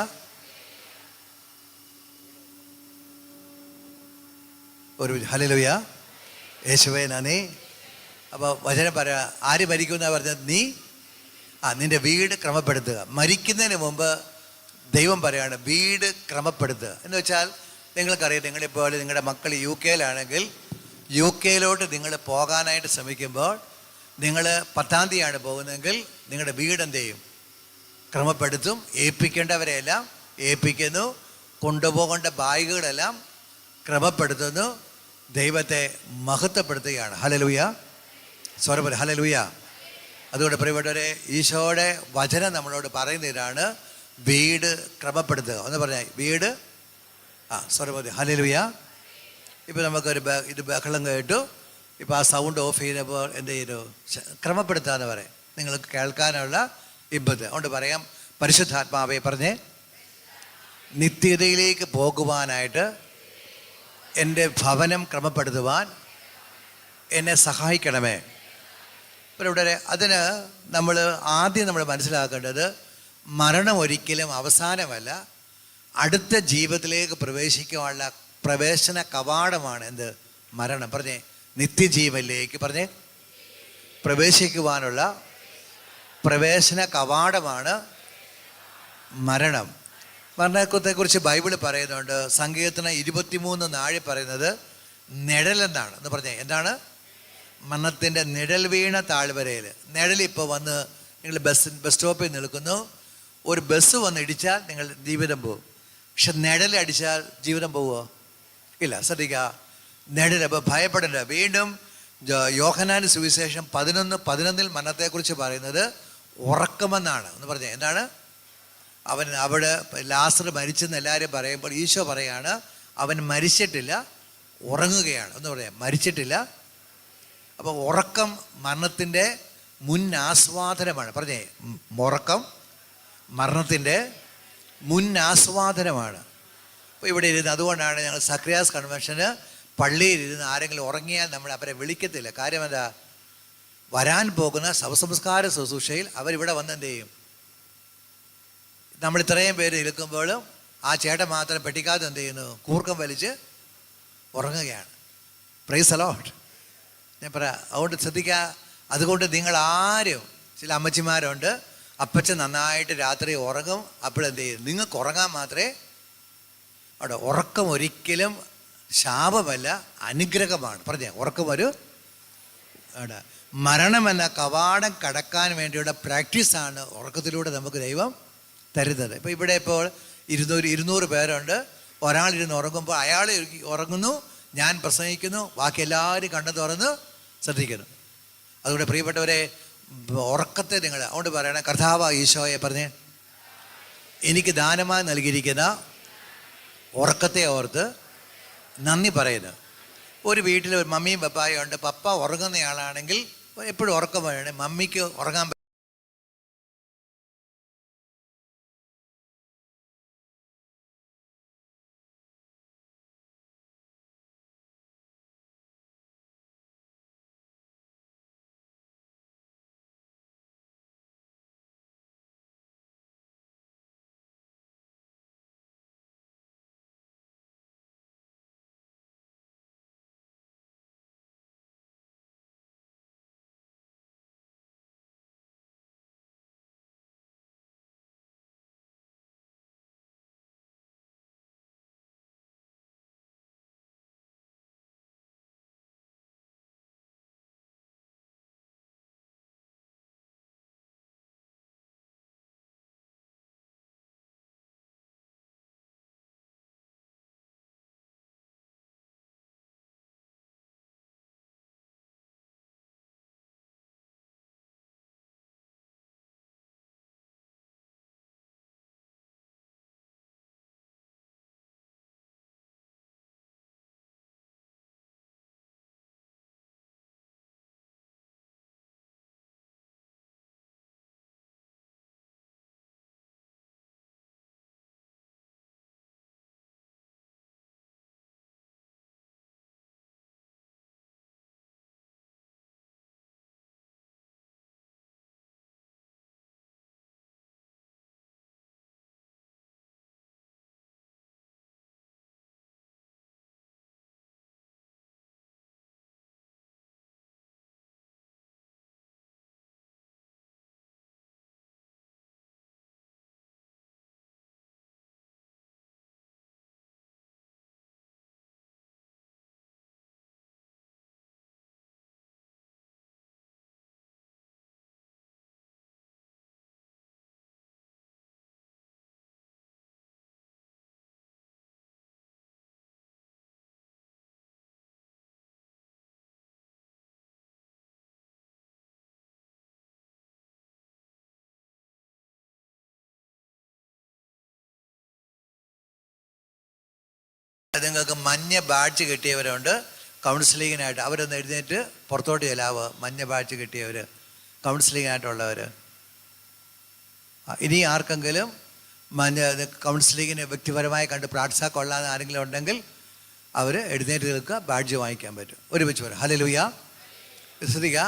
ഒരുമിച്ച് ഹല്ലേലൂയ, യേശുവേ നന്ദി. അപ്പോൾ വചനം പറയാ, ആര് മരിക്കും എന്നാണ് പറഞ്ഞത്? നീ നിന്റെ വീട് ക്രമപ്പെടുത്തുക. മരിക്കുന്നതിന് മുമ്പ് ദൈവം പറയാണ് വീട് ക്രമപ്പെടുത്തുക എന്ന് വെച്ചാൽ, നിങ്ങൾക്കറിയാം, നിങ്ങളിപ്പോൾ നിങ്ങളുടെ മക്കൾ UK-യിലാണെങ്കിൽ UK-യിലോട്ട് നിങ്ങൾ പോകാനായിട്ട് ശ്രമിക്കുമ്പോൾ നിങ്ങൾ 10-ാം തീയതിയാണ് പോകുന്നതെങ്കിൽ നിങ്ങളുടെ വീട് എന്ത് ചെയ്യും? ക്രമപ്പെടുത്തും. ഏൽപ്പിക്കേണ്ടവരെയെല്ലാം ഏൽപ്പിക്കുന്നു. കൊണ്ടുപോകേണ്ട ബാഗുകളെല്ലാം ക്രമപ്പെടുത്തുന്നു. ദൈവത്തെ മഹത്വപ്പെടുത്തുകയാണ്. ഹല്ലേലൂയ. സ്വരം ഹല്ലേലൂയ. അതുകൊണ്ട് പ്രിയപ്പെട്ടവരെ, ഈശോയുടെ വചനം നമ്മളോട് പറയുന്നതാണ് വീട് ക്രമപ്പെടുത്തുക എന്ന് പറഞ്ഞാൽ. വീട് സ്വരമതി ഹല്ലേലൂയ. ഇപ്പോൾ നമുക്കൊരു ഇത് ബഹളം കേട്ടു. ഇപ്പോൾ ആ സൗണ്ട് ഓഫ് ചെയ്തപ്പോൾ എന്ത് ചെയ്തു? ക്രമപ്പെടുത്താന്ന് പറയാം. നിങ്ങൾക്ക് കേൾക്കാനുള്ള ഇബ്ബത്ത്. അതുകൊണ്ട് പറയാം, പരിശുദ്ധാത്മാവെ പറഞ്ഞേ, നിത്യതയിലേക്ക് പോകുവാനായിട്ട് എൻ്റെ ഭവനം ക്രമപ്പെടുത്തുവാൻ എന്നെ സഹായിക്കണമേ. ഇവിടെ അതിന് ആദ്യം നമ്മൾ മനസ്സിലാക്കേണ്ടത്, മരണം ഒരിക്കലും അവസാനമല്ല, അടുത്ത ജീവിതത്തിലേക്ക് പ്രവേശിക്കാനുള്ള പ്രവേശന കവാടമാണ് എന്ത്? മരണം. പറഞ്ഞേ, നിത്യജീവനിലേക്ക് പറഞ്ഞേ പ്രവേശിക്കുവാനുള്ള പ്രവേശന കവാടമാണ് മരണം. മരണത്തെക്കുറിച്ച് ബൈബിൾ പറയുന്നുണ്ട്. സങ്കീർത്തനം 23:4 പറയുന്നത് നിഴലെന്നാണ് എന്ന് പറഞ്ഞേ. എന്താണ്? മരണത്തിൻ്റെ നിഴൽ വീണ താഴ്വരയിൽ. നിഴലിപ്പോൾ വന്ന് നിങ്ങൾ ബസ് സ്റ്റോപ്പിൽ നിൽക്കുന്നു. ഒരു ബസ് വന്ന് ഇടിച്ചാൽ നിങ്ങൾ ജീവിതം പോകും. പക്ഷെ നിഴലടിച്ചാൽ ജീവിതം പോവുമോ? ഇല്ല. ശ്രദ്ധിക്കുക, നിഴൽ. അപ്പോൾ ഭയപ്പെടേണ്ട. വീണ്ടും യോഹന്നാൻ സുവിശേഷം 11:11 മരണത്തെക്കുറിച്ച് പറയുന്നത് ഉറക്കമെന്നാണ് എന്ന് പറഞ്ഞേ. എന്താണ്? അവിടെ ലാസർ മരിച്ചെന്ന് എല്ലാവരും പറയുമ്പോൾ ഈശോ പറയാണ് അവൻ മരിച്ചിട്ടില്ല, ഉറങ്ങുകയാണ് എന്ന് പറയാം. മരിച്ചിട്ടില്ല. അപ്പോൾ ഉറക്കം മരണത്തിൻ്റെ മുൻ ആസ്വാദനമാണ്. പറഞ്ഞേ, ഉറക്കം മരണത്തിൻ്റെ മുൻ ആസ്വാദനമാണ്. അപ്പോൾ ഇവിടെ ഇരുന്ന്, അതുകൊണ്ടാണ് ഞങ്ങൾ സക്രിയാസ് കൺവെൻഷന് പള്ളിയിലിരുന്ന് ആരെങ്കിലും ഉറങ്ങിയാൽ നമ്മൾ അവരെ വിളിക്കത്തില്ല. കാര്യം എന്താ? വരാൻ പോകുന്ന ശവസംസ്കാര ശുശ്രൂഷയിൽ അവരിവിടെ വന്ന് എന്ത് ചെയ്യും? നമ്മൾ ഇത്രയും പേര് നിൽക്കുമ്പോഴും ആ ചേട്ടൻ മാത്രം പെട്ടിക്കാതെ എന്ത് ചെയ്യുന്നു? കൂർക്കം വലിച്ച് ഉറങ്ങുകയാണ്. Praise the Lord. ഞാൻ പറയാം, അതുകൊണ്ട് ശ്രദ്ധിക്കുക. അതുകൊണ്ട് നിങ്ങൾ ആരും, ചില അമ്മച്ചിമാരുണ്ട്, അപ്പച്ചൻ നന്നായിട്ട് രാത്രി ഉറങ്ങും, അപ്പോഴെന്ത് ചെയ്യും? നിങ്ങൾക്ക് ഉറങ്ങാൻ മാത്രമേ. അവിടെ ഉറക്കം ഒരിക്കലും ശാപമല്ല, അനുഗ്രഹമാണ്. പറഞ്ഞേ, ഉറക്കം ഒരു അവിടെ മരണമെന്ന കവാടം കടക്കാൻ വേണ്ടിയുള്ള പ്രാക്ടീസാണ് ഉറക്കത്തിലൂടെ നമുക്ക് ദൈവം തരുന്നത്. ഇപ്പോൾ ഇവിടെ ഇപ്പോൾ 200 പേരുണ്ട്. ഒരാളിരുന്ന് ഉറങ്ങുമ്പോൾ അയാൾ ഉറങ്ങുന്നു, ഞാൻ പ്രസംഗിക്കുന്നു, ബാക്കി എല്ലാവരും കണ്ണു തുറന്ന് ശ്രദ്ധിക്കുന്നു. അതുകൊണ്ട് പ്രിയപ്പെട്ടവരെ, ഉറക്കത്തെ നിങ്ങൾ അതുകൊണ്ട് പറയണേ, കർത്താവ് ഈശോയെ പറഞ്ഞേ, എനിക്ക് ദാനമായി നൽകിയിരിക്കുന്ന ഉറക്കത്തെ ഓർത്ത് നന്ദി പറയുന്നു. ഒരു വീട്ടിൽ ഒരു മമ്മിയും പപ്പായും ഉണ്ട്. പപ്പ ഉറങ്ങുന്നയാളാണെങ്കിൽ എപ്പോഴും ഉറക്കം വേണേ, മമ്മിക്ക് ഉറങ്ങാൻ നിങ്ങൾക്ക് മഞ്ഞ ബാഡ്ജ് കിട്ടിയവരുണ്ട് കൗൺസിലിങ്ങിനായിട്ട്. അവരൊന്ന് എഴുന്നേറ്റ് പുറത്തോട്ട് ചെല്ലാവ്. മഞ്ഞ ബാഡ്ജ് കിട്ടിയവർ, കൗൺസിലിങ്ങിനായിട്ടുള്ളവർ. ഇനി ആർക്കെങ്കിലും കൗൺസിലിങ്ങിന് വ്യക്തിപരമായി കണ്ട് പ്രാർത്ഥിച്ചാൽ കൊള്ളാതെ ആരെങ്കിലും ഉണ്ടെങ്കിൽ അവർ എഴുന്നേറ്റ് നിൽക്കുക, ബാഡ്ജ് വാങ്ങിക്കാൻ പറ്റും. ഒരുമിച്ച് പറയാം ഹല്ലേലൂയ. ശ്രദ്ധിക്കുക,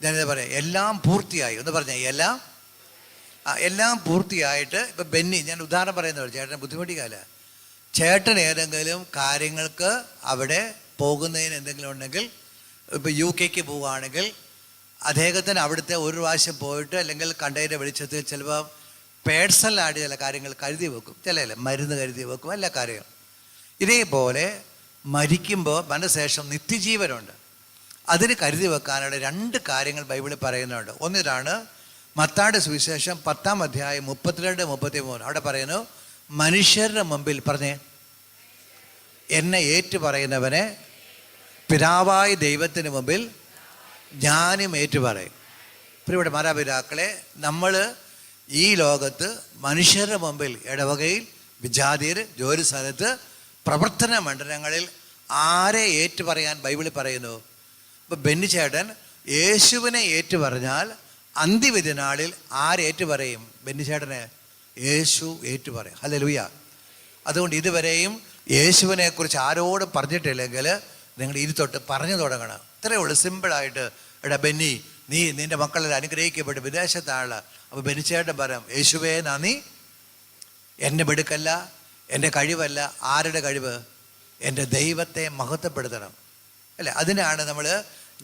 ഞാനിത് പറയാം, എല്ലാം പൂർത്തിയായി. ഒന്ന് പറഞ്ഞേ, എല്ലാം പൂർത്തിയായിട്ട്. ഇപ്പം ബെന്നി, ഞാൻ ഉദാഹരണം പറയുന്നത് ചേട്ടനെ ബുദ്ധിമുട്ടിക്കാല്ല. ചേട്ടൻ ഏതെങ്കിലും കാര്യങ്ങൾക്ക് അവിടെ പോകുന്നതിന് എന്തെങ്കിലും ഉണ്ടെങ്കിൽ, ഇപ്പോൾ UK പോവുകയാണെങ്കിൽ അദ്ദേഹത്തിന് അവിടുത്തെ ഒരു പ്രാവശ്യം പോയിട്ട് അല്ലെങ്കിൽ കണ്ടതിൻ്റെ വെളിച്ചത്തിൽ ചിലപ്പോൾ പേഴ്സണലായിട്ട് ചില കാര്യങ്ങൾ കരുതി വെക്കും. ചില മരുന്ന് കരുതി വെക്കും, എല്ലാ കാര്യങ്ങളും. ഇതേപോലെ മരിക്കുമ്പോൾ മനഃശേഷം നിത്യജീവനുണ്ട്. അതിന് കരുതി വെക്കാനുള്ള 2 കാര്യങ്ങൾ ബൈബിളിൽ പറയുന്നുണ്ട്. ഒന്നിതാണ് മത്തായിയുടെ സുവിശേഷം 10-ാം അധ്യായം 32-33. അവിടെ പറയുന്നു, മനുഷ്യരുടെ മുമ്പിൽ പറഞ്ഞേ, എന്നെ ഏറ്റു പറയുന്നവനെ പിതാവായ ദൈവത്തിന് മുമ്പിൽ ഞാനും ഏറ്റുപറയും. പ്രിയപ്പെട്ട മാതാപിതാക്കളെ, നമ്മൾ ഈ ലോകത്ത് മനുഷ്യരുടെ മുമ്പിൽ, ഇടവകയിൽ, വിജാതിയർ, ജോലി സ്ഥലത്ത്, പ്രവർത്തന മണ്ഡലങ്ങളിൽ ആരെ ഏറ്റുപറയാൻ ബൈബിളിൽ പറയുന്നു? ഇപ്പം ബെന്നിച്ചേട്ടൻ യേശുവിനെ ഏറ്റുപറഞ്ഞാൽ അന്ത്യവിധി നാളിൽ ആരേറ്റു പറയും? ബെന്നിച്ചേട്ടനെ യേശു ഏറ്റുപറയും. ഹല്ലേലൂയ. അതുകൊണ്ട് ഇതുവരെയും യേശുവിനെക്കുറിച്ച് ആരോടും പറഞ്ഞിട്ടില്ലെങ്കിൽ നിങ്ങൾ ഇരുത്തൊട്ട് പറഞ്ഞു തുടങ്ങണം. ഇത്രയേ ഉള്ളൂ, സിമ്പിളായിട്ട്. എടാ ബെന്നി, നീ നിൻ്റെ മക്കളെല്ലാം അനുഗ്രഹിക്കപ്പെട്ട് വിദേശത്താണ്. അപ്പോൾ ബെന്നിച്ചേട്ടൻ പറയാം, യേശുവേ നന്ദി, എൻ്റെ മിടുക്കല്ല, എൻ്റെ കഴിവല്ല. ആരുടെ കഴിവ്? എൻ്റെ ദൈവത്തെ മഹത്വപ്പെടുത്തണം അല്ലേ? അതിനാണ് നമ്മൾ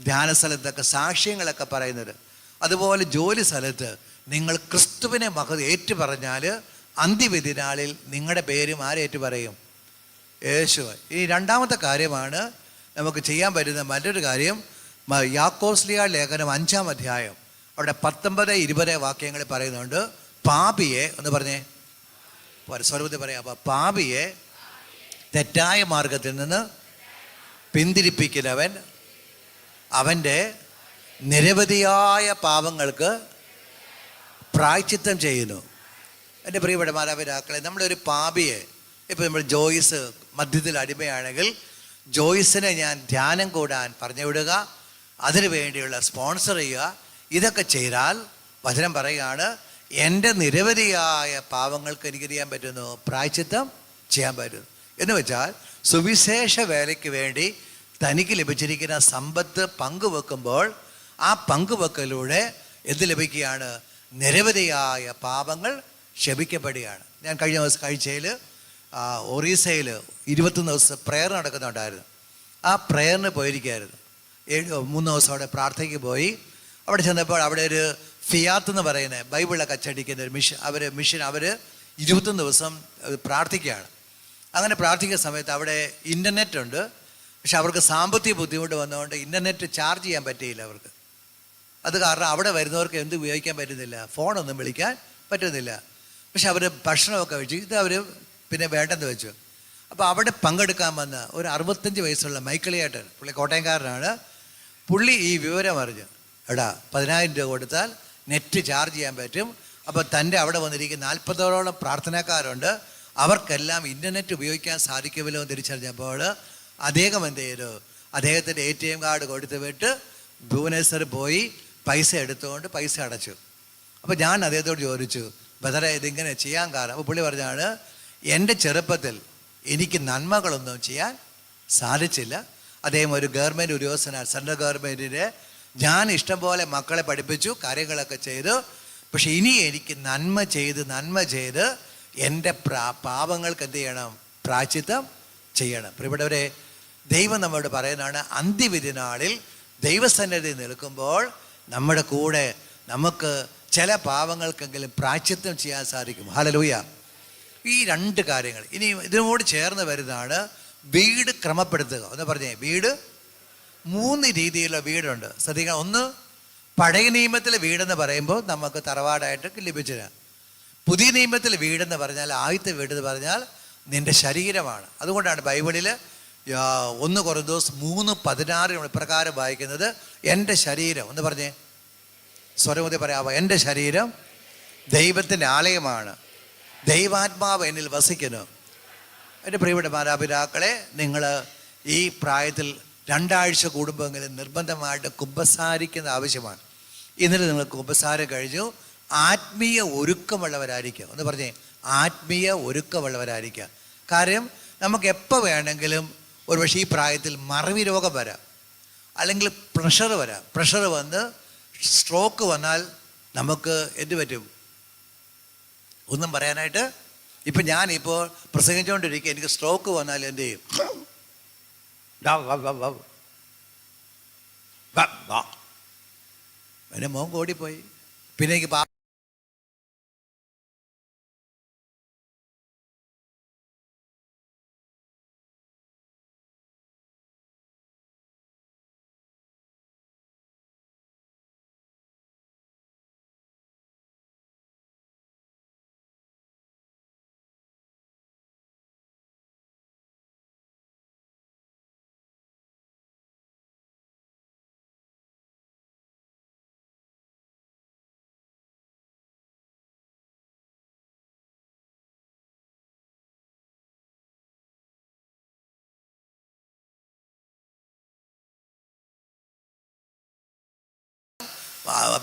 ധ്യാന സ്ഥലത്തൊക്കെ സാക്ഷ്യങ്ങളൊക്കെ പറയുന്നത്. അതുപോലെ ജോലി സ്ഥലത്ത് നിങ്ങൾ ക്രിസ്തുവിനെ ഏറ്റു പറഞ്ഞാൽ അന്ത്യവിധി നാളിൽ നിങ്ങളുടെ പേരും ആരേറ്റു പറയും? യേശു. ഈ 2ാമത്തെ കാര്യമാണ് നമുക്ക് ചെയ്യാൻ പറ്റുന്ന മറ്റൊരു കാര്യം. യാക്കോസ്ലിയ ലേഖനം 5-ാം അധ്യായം അവിടെ 19-20 വാക്യങ്ങൾ പറയുന്നുണ്ട്. പാപിയെ ഒന്ന് പറഞ്ഞേ, സ്വരൂപത്തിൽ പറയാം. അപ്പോൾ പാപിയെ തെറ്റായ മാർഗത്തിൽ നിന്ന് പിന്തിരിപ്പിക്കുന്നവൻ അവൻ്റെ നിരവധിയായ പാപങ്ങൾക്ക് പ്രായശ്ചിത്തം ചെയ്യുന്നു. എൻ്റെ പ്രിയപ്പെട്ട മാതാപിതാക്കളെ, നമ്മളൊരു പാപിയെ, ഇപ്പോൾ നമ്മൾ ജോയിസ് മദ്യത്തിൽ അടിമയാണെങ്കിൽ ജോയിസിനെ ഞാൻ ധ്യാനം കൂടാൻ പറഞ്ഞു വിടുക, അതിനു വേണ്ടിയുള്ള സ്പോൺസർ ചെയ്യുക, ഇതൊക്കെ ചെയ്താൽ വചനം പറയുകയാണ് എൻ്റെ നിരവധിയായ പാപങ്ങൾക്ക് എനിക്ക് ചെയ്യാൻ പറ്റുന്നു, പ്രായശ്ചിത്തം ചെയ്യാൻ പറ്റുന്നു. എന്ന് വെച്ചാൽ സുവിശേഷ വേലയ്ക്ക് വേണ്ടി തനിക്ക് ലഭിച്ചിരിക്കുന്ന സമ്പത്ത് പങ്കുവെക്കുമ്പോൾ ആ പങ്കുവെക്കലൂടെ എന്ത് ലഭിക്കുകയാണ്? നിരവധിയായ പാപങ്ങൾ ക്ഷമിക്കപ്പെടുകയാണ്. ഞാൻ കഴിഞ്ഞ ദിവസം കാഴ്ചയിൽ ഒറീസയിൽ 21 ദിവസം പ്രെയർ നടക്കുന്നുണ്ടായിരുന്നു. ആ പ്രെയറിന് പോയിരിക്കുകയായിരുന്നു. 3 ദിവസം അവിടെ പ്രാർത്ഥനയ്ക്ക് പോയി. അവിടെ ചെന്നപ്പോൾ അവിടെ ഒരു ഫിയാത്ത് എന്ന് പറയുന്ന ബൈബിളൊക്കെ അച്ചടിക്കുന്ന ഒരു മിഷൻ അവർ 21 ദിവസം പ്രാർത്ഥിക്കുകയാണ്. അങ്ങനെ പ്രാർത്ഥിക്കുന്ന സമയത്ത് അവിടെ ഇൻ്റർനെറ്റ് ഉണ്ട്. പക്ഷെ അവർക്ക് സാമ്പത്തിക ബുദ്ധിമുട്ട് വന്നതുകൊണ്ട് ഇൻ്റർനെറ്റ് ചാർജ് ചെയ്യാൻ പറ്റിയില്ല അവർക്ക്. അത് കാരണം അവിടെ വരുന്നവർക്ക് എന്ത് ഉപയോഗിക്കാൻ പറ്റുന്നില്ല, ഫോണൊന്നും വിളിക്കാൻ പറ്റുന്നില്ല. പക്ഷെ അവർ ഭക്ഷണമൊക്കെ വെച്ചു. ഇത് അവർ പിന്നെ വേണ്ടെന്ന് വെച്ചു. അപ്പോൾ അവിടെ പങ്കെടുക്കാൻ വന്ന ഒരു 65 വയസ്സുള്ള മൈക്കിളിയേട്ടൻ, പുള്ളി കോട്ടയംകാരനാണ്. പുള്ളി ഈ വിവരം അറിഞ്ഞു. എടാ 10,000 രൂപ കൊടുത്താൽ നെറ്റ് ചാർജ് ചെയ്യാൻ പറ്റും. അപ്പോൾ തൻ്റെ അവിടെ വന്നിരിക്കുന്ന 40ഓളം പ്രാർത്ഥനക്കാരുണ്ട്, അവർക്കെല്ലാം ഇൻ്റർനെറ്റ് ഉപയോഗിക്കാൻ സാധിക്കുമല്ലോ എന്ന് തിരിച്ചറിഞ്ഞപ്പോൾ അദ്ദേഹം എന്ത് ചെയ്തു? അദ്ദേഹത്തിൻ്റെ ATM കാർഡ് കൊടുത്ത് വിട്ട് ഭുവനേശ്വർ പോയി പൈസ എടുത്തുകൊണ്ട് പൈസ അടച്ചു. അപ്പോൾ ഞാൻ അദ്ദേഹത്തോട് ചോദിച്ചു, ബദറെ ഇതിങ്ങനെ ചെയ്യാൻ കാരണം? അപ്പോൾ പുള്ളി പറഞ്ഞാണ്, എൻ്റെ ചെറുപ്പത്തിൽ എനിക്ക് നന്മകളൊന്നും ചെയ്യാൻ സാധിച്ചില്ല. അദ്ദേഹം ഒരു ഗവൺമെൻറ് ഉദ്യോഗസ്ഥനാണ്, സെൻട്രൽ ഗവൺമെൻറ്റിൻ്റെ. ഞാൻ ഇഷ്ടംപോലെ മക്കളെ പഠിപ്പിച്ചു, കാര്യങ്ങളൊക്കെ ചെയ്തു. പക്ഷെ ഇനി എനിക്ക് നന്മ ചെയ്ത് എൻ്റെ പാപങ്ങൾക്ക് എന്ത് ചെയ്യണം? പ്രായശ്ചിത്തം ചെയ്യണം. പ്രിയപ്പെട്ടവരെ, ദൈവം നമ്മളോട് പറയുന്നതാണ്, അന്ത്യവിധി നാളിൽ ദൈവസന്നിധി നിൽക്കുമ്പോൾ നമ്മുടെ കൂടെ നമുക്ക് ചില പാപങ്ങൾക്കെങ്കിലും പ്രായശ്ചിത്തം ചെയ്യാൻ സാധിക്കും. ഹല്ലേലൂയ. ഈ 2 കാര്യങ്ങൾ ഇനി ഇതിനോട് ചേർന്ന് വരുന്നതാണ് വീട് ക്രമപ്പെടുത്തുക. ഒന്ന് പറഞ്ഞേ, വീട് 3 രീതിയിലുള്ള വീടുണ്ട്. ശ്രദ്ധിക്കണം. ഒന്ന്, പഴയ നിയമത്തിലെ വീടെന്ന് പറയുമ്പോൾ നമുക്ക് തറവാടായിട്ട് ലഭിച്ചില്ല. പുതിയ നിയമത്തിലെ വീടെന്ന് പറഞ്ഞാൽ, ആദ്യത്തെ വീടെന്ന് പറഞ്ഞാൽ നിൻ്റെ ശരീരമാണ്. അതുകൊണ്ടാണ് ബൈബിളിൽ 1 കൊരിന്തോസ് 3:16 ഇപ്രകാരം വായിക്കുന്നത്, എൻ്റെ ശരീരം. ഒന്ന് പറഞ്ഞേ, സ്വരമുതി പറയാമോ? എൻ്റെ ശരീരം ദൈവത്തിൻ്റെ ആലയമാണ്, ദൈവാത്മാവ് എന്നിൽ വസിക്കുന്നു. എൻ്റെ പ്രിയപ്പെട്ട മാതാപിതാക്കളെ, നിങ്ങൾ ഈ പ്രായത്തിൽ 2 ആഴ്ച കൂടുമ്പോഴെങ്കിലും നിർബന്ധമായിട്ട് കുമ്പസാരിക്കുന്ന ആവശ്യമാണ്. ഇന്നലെ നിങ്ങൾ കുമ്പസാരം കഴിഞ്ഞു, ആത്മീയ ഒരുക്കമുള്ളവരായിരിക്കുക. ഒന്ന് പറഞ്ഞേ, ആത്മീയ ഒരുക്കമുള്ളവരായിരിക്കുക. കാര്യം നമുക്ക് എപ്പോൾ വേണമെങ്കിലും ഒരുപക്ഷെ ഈ പ്രായത്തിൽ മറവി രോഗം വരാം, അല്ലെങ്കിൽ പ്രഷർ വരാം. പ്രഷർ വന്ന് സ്ട്രോക്ക് വന്നാൽ നമുക്ക് എന്ത് പറ്റും? ഒന്നും പറയാനായിട്ട്. ഇപ്പം ഞാനിപ്പോൾ പ്രസംഗിച്ചുകൊണ്ടിരിക്കുക, എനിക്ക് സ്ട്രോക്ക് വന്നാൽ എന്ത് ചെയ്യും? എൻ്റെ മോൻ ഓടിപ്പോയി. പിന്നെ എനിക്ക്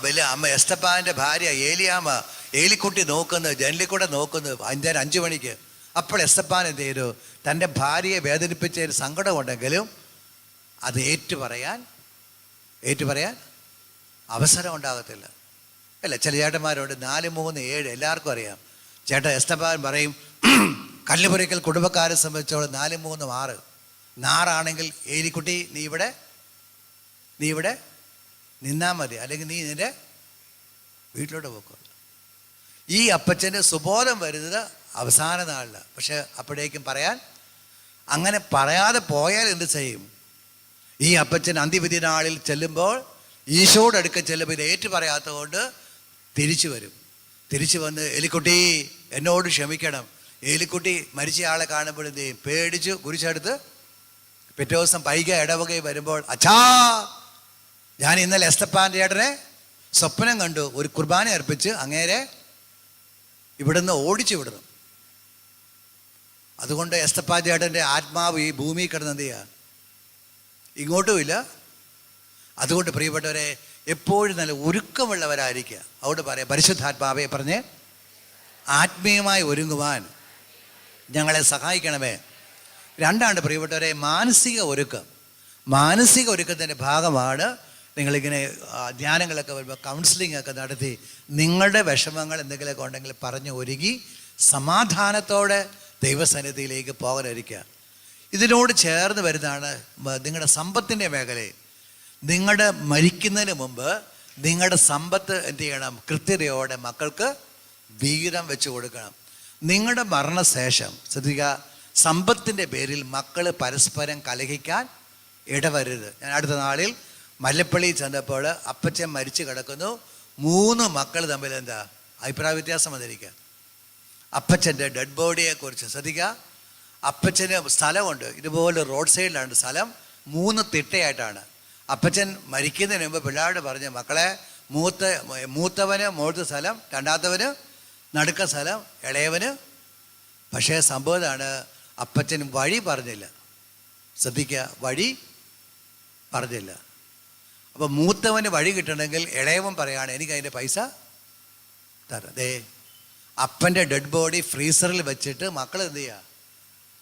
വലിയ അമ്മ എസ്തപ്പാൻ്റെ ഭാര്യ ഏലിയാമ്മ ഏലിക്കുട്ടി നോക്കുന്നത്, ജനലിൽ കൂടെ നോക്കുന്നത് 5 മണിക്ക്. അപ്പോൾ എസ്തപ്പാൻ എന്ത് ചെയ്തു? തൻ്റെ ഭാര്യയെ വേദനിപ്പിച്ചതിന് സങ്കടമുണ്ടെങ്കിലും അത് ഏറ്റുപറയാൻ അവസരം ഉണ്ടാകത്തില്ല. അല്ല, ചില ചേട്ടന്മാരുണ്ട് 4-3-7, എല്ലാവർക്കും അറിയാം. ചേട്ടൻ എസ്തപ്പാൻ പറയും, കല്ലുപുരയ്ക്കൽ കുടുംബക്കാരെ സംബന്ധിച്ചോളം 4-3-6. 6 ഏലിക്കുട്ടി നീ ഇവിടെ നിന്നാൽ മതി, അല്ലെങ്കിൽ നീ നിൻ്റെ വീട്ടിലോട്ട് പോക്കോ. ഈ അപ്പച്ചൻ്റെ സുബോധം വരുന്നത് അവസാന നാളിലാണ്. പക്ഷെ അപ്പോഴേക്കും അങ്ങനെ പറയാതെ പോയാൽ എന്ത് ചെയ്യും? ഈ അപ്പച്ചൻ അന്ത്യവിധി നാളിൽ ചെല്ലുമ്പോൾ, ഈശോയുടെ അടുക്ക ചെല്ലുമ്പോൾ ഇത് ഏറ്റു പറയാത്തത് കൊണ്ട് തിരിച്ചു വന്ന്, എലിക്കുട്ടി എന്നോട് ക്ഷമിക്കണം. എലിക്കുട്ടി മരിച്ച ആളെ കാണുമ്പോൾ എന്ത് ചെയ്യും? പേടിച്ച് കുരിശെടുത്ത് പിറ്റേ ദിവസം പൈക ഇടവകയിൽ വരുമ്പോൾ, അച്ഛാ ഞാൻ ഇന്നലെ എസ്തപ്പാൻ്റെ ചേട്ടനെ സ്വപ്നം കണ്ടു, ഒരു കുർബാന അർപ്പിച്ച് അങ്ങേരെ ഇവിടുന്ന് ഓടിച്ചു വിടുന്നു. അതുകൊണ്ട് എസ്തപ്പാൻ ചേട്ടൻ്റെ ആത്മാവ് ഈ ഭൂമി കിടന്ന് എന്ത് ചെയ്യുക, ഇങ്ങോട്ടുമില്ല. അതുകൊണ്ട് പ്രിയപ്പെട്ടവരെ, എപ്പോഴും നല്ല ഒരുക്കമുള്ളവരായിരിക്കുക. അവിടെ പറയാം, പരിശുദ്ധാത്മാവെ പറഞ്ഞ് ആത്മീയമായി ഒരുങ്ങുവാൻ ഞങ്ങളെ സഹായിക്കണമേ. രണ്ടാണ്ട് പ്രിയപ്പെട്ടവരെ, മാനസിക ഒരുക്കം. മാനസിക ഒരുക്കത്തിൻ്റെ ഭാഗമാണ് നിങ്ങളിങ്ങനെ ധ്യാനങ്ങളൊക്കെ വരുമ്പോൾ കൗൺസിലിംഗ് ഒക്കെ നടത്തി നിങ്ങളുടെ വിഷമങ്ങൾ എന്തെങ്കിലുമൊക്കെ ഉണ്ടെങ്കിൽ പറഞ്ഞ് ഒരുങ്ങി സമാധാനത്തോടെ ദൈവസന്നിധിയിലേക്ക് പോകാനിരിക്കുക. ഇതിനോട് ചേർന്ന് വരുന്നതാണ് നിങ്ങളുടെ സമ്പത്തിൻ്റെ മേഖലയിൽ. നിങ്ങളുടെ മരിക്കുന്നതിന് മുമ്പ് നിങ്ങളുടെ സമ്പത്ത് എന്ത് ചെയ്യണം, കൃത്യതയോടെ മക്കൾക്ക് വീതം വെച്ച് കൊടുക്കണം. നിങ്ങളുടെ മരണശേഷം ശ്രദ്ധിക്കുക, സമ്പത്തിൻ്റെ പേരിൽ മക്കൾ പരസ്പരം കലഹിക്കാൻ ഇടവരരുത്. ഞാൻ അടുത്ത നാളിൽ മല്ലപ്പള്ളി ചെന്നപ്പോൾ അപ്പച്ചൻ മരിച്ചു കിടക്കുന്നു. 3 മക്കൾ തമ്മിൽ എന്താ അഭിപ്രായ വ്യത്യാസം വന്നിരിക്കുക. അപ്പച്ചൻ്റെ ഡെഡ് ബോഡിയെക്കുറിച്ച് ശ്രദ്ധിക്കുക. അപ്പച്ചന് സ്ഥലമുണ്ട്, ഇതുപോലെ റോഡ് സൈഡിലാണ് സ്ഥലം, 3 തിട്ടയായിട്ടാണ്. അപ്പച്ചൻ മരിക്കുന്നതിന് മുമ്പ് പിള്ളേരോട് പറഞ്ഞ്, മക്കളെ മൂത്തവന് മുകളിലത്തെ സ്ഥലം, രണ്ടാമത്തവന് നടുക്ക സ്ഥലം, ഇളയവന്. പക്ഷേ സംഭവം ഇതാണ്, അപ്പച്ചൻ വഴി പറഞ്ഞില്ല. ശ്രദ്ധിക്കുക, വഴി പറഞ്ഞില്ല. അപ്പോൾ മൂത്തവന് വഴി കിട്ടണമെങ്കിൽ ഇളയവൻ പറയാണ്, എനിക്ക് അതിൻ്റെ പൈസ തരാം. ദേ അപ്പൻ്റെ ഡെഡ് ബോഡി ഫ്രീസറിൽ വെച്ചിട്ട് മക്കൾ എന്ത് ചെയ്യുക,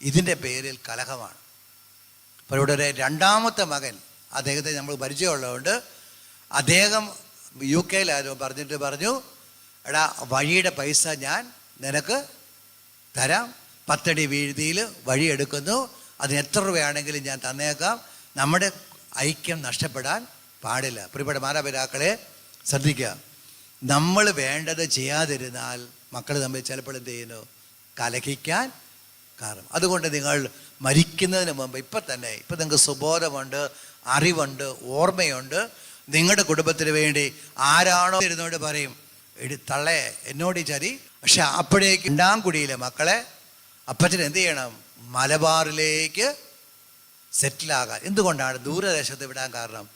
ഇതിൻ്റെ പേരിൽ കലഹമാണ്. അപ്പോൾ ഇവിടെ രണ്ടാമത്തെ മകൻ, അദ്ദേഹത്തെ നമ്മൾ പരിചയമുള്ളതുകൊണ്ട് അദ്ദേഹം UK പറഞ്ഞിട്ട് പറഞ്ഞു, എടാ വഴിയുടെ പൈസ ഞാൻ നിനക്ക് തരാം, 10 അടി വീതിയിൽ വഴി എടുക്കുന്നു, അതിന് എത്ര രൂപയാണെങ്കിലും ഞാൻ തന്നേക്കാം. നമ്മുടെ ഐക്യം നഷ്ടപ്പെടാൻ പാടില്ല. പ്രിയപ്പെട്ട മാതാപിതാക്കളെ ശ്രദ്ധിക്കുക, നമ്മൾ വേണ്ടത് ചെയ്യാതിരുന്നാൽ മക്കൾ തമ്മിൽ ചിലപ്പോൾ എന്ത് ചെയ്യുന്നു, കലഹിക്കാൻ കാരണം. അതുകൊണ്ട് നിങ്ങൾ മരിക്കുന്നതിന് മുമ്പ് ഇപ്പം നിങ്ങൾക്ക് സുബോധമുണ്ട്, അറിവുണ്ട്, ഓർമ്മയുണ്ട്. നിങ്ങളുടെ കുടുംബത്തിന് വേണ്ടി ആരാണോ ഇരുന്നോട് പറയും, തള്ളേ എന്നോട് ചതി. പക്ഷെ അപ്പോഴേക്ക് 2-ാം കുടിയിലെ മക്കളെ അപ്പച്ചൻ എന്ത് ചെയ്യണം, മലബാറിലേക്ക് സെറ്റിലാകാൻ. എന്തുകൊണ്ടാണ് ദൂരദേശത്ത് വിടാൻ കാരണം?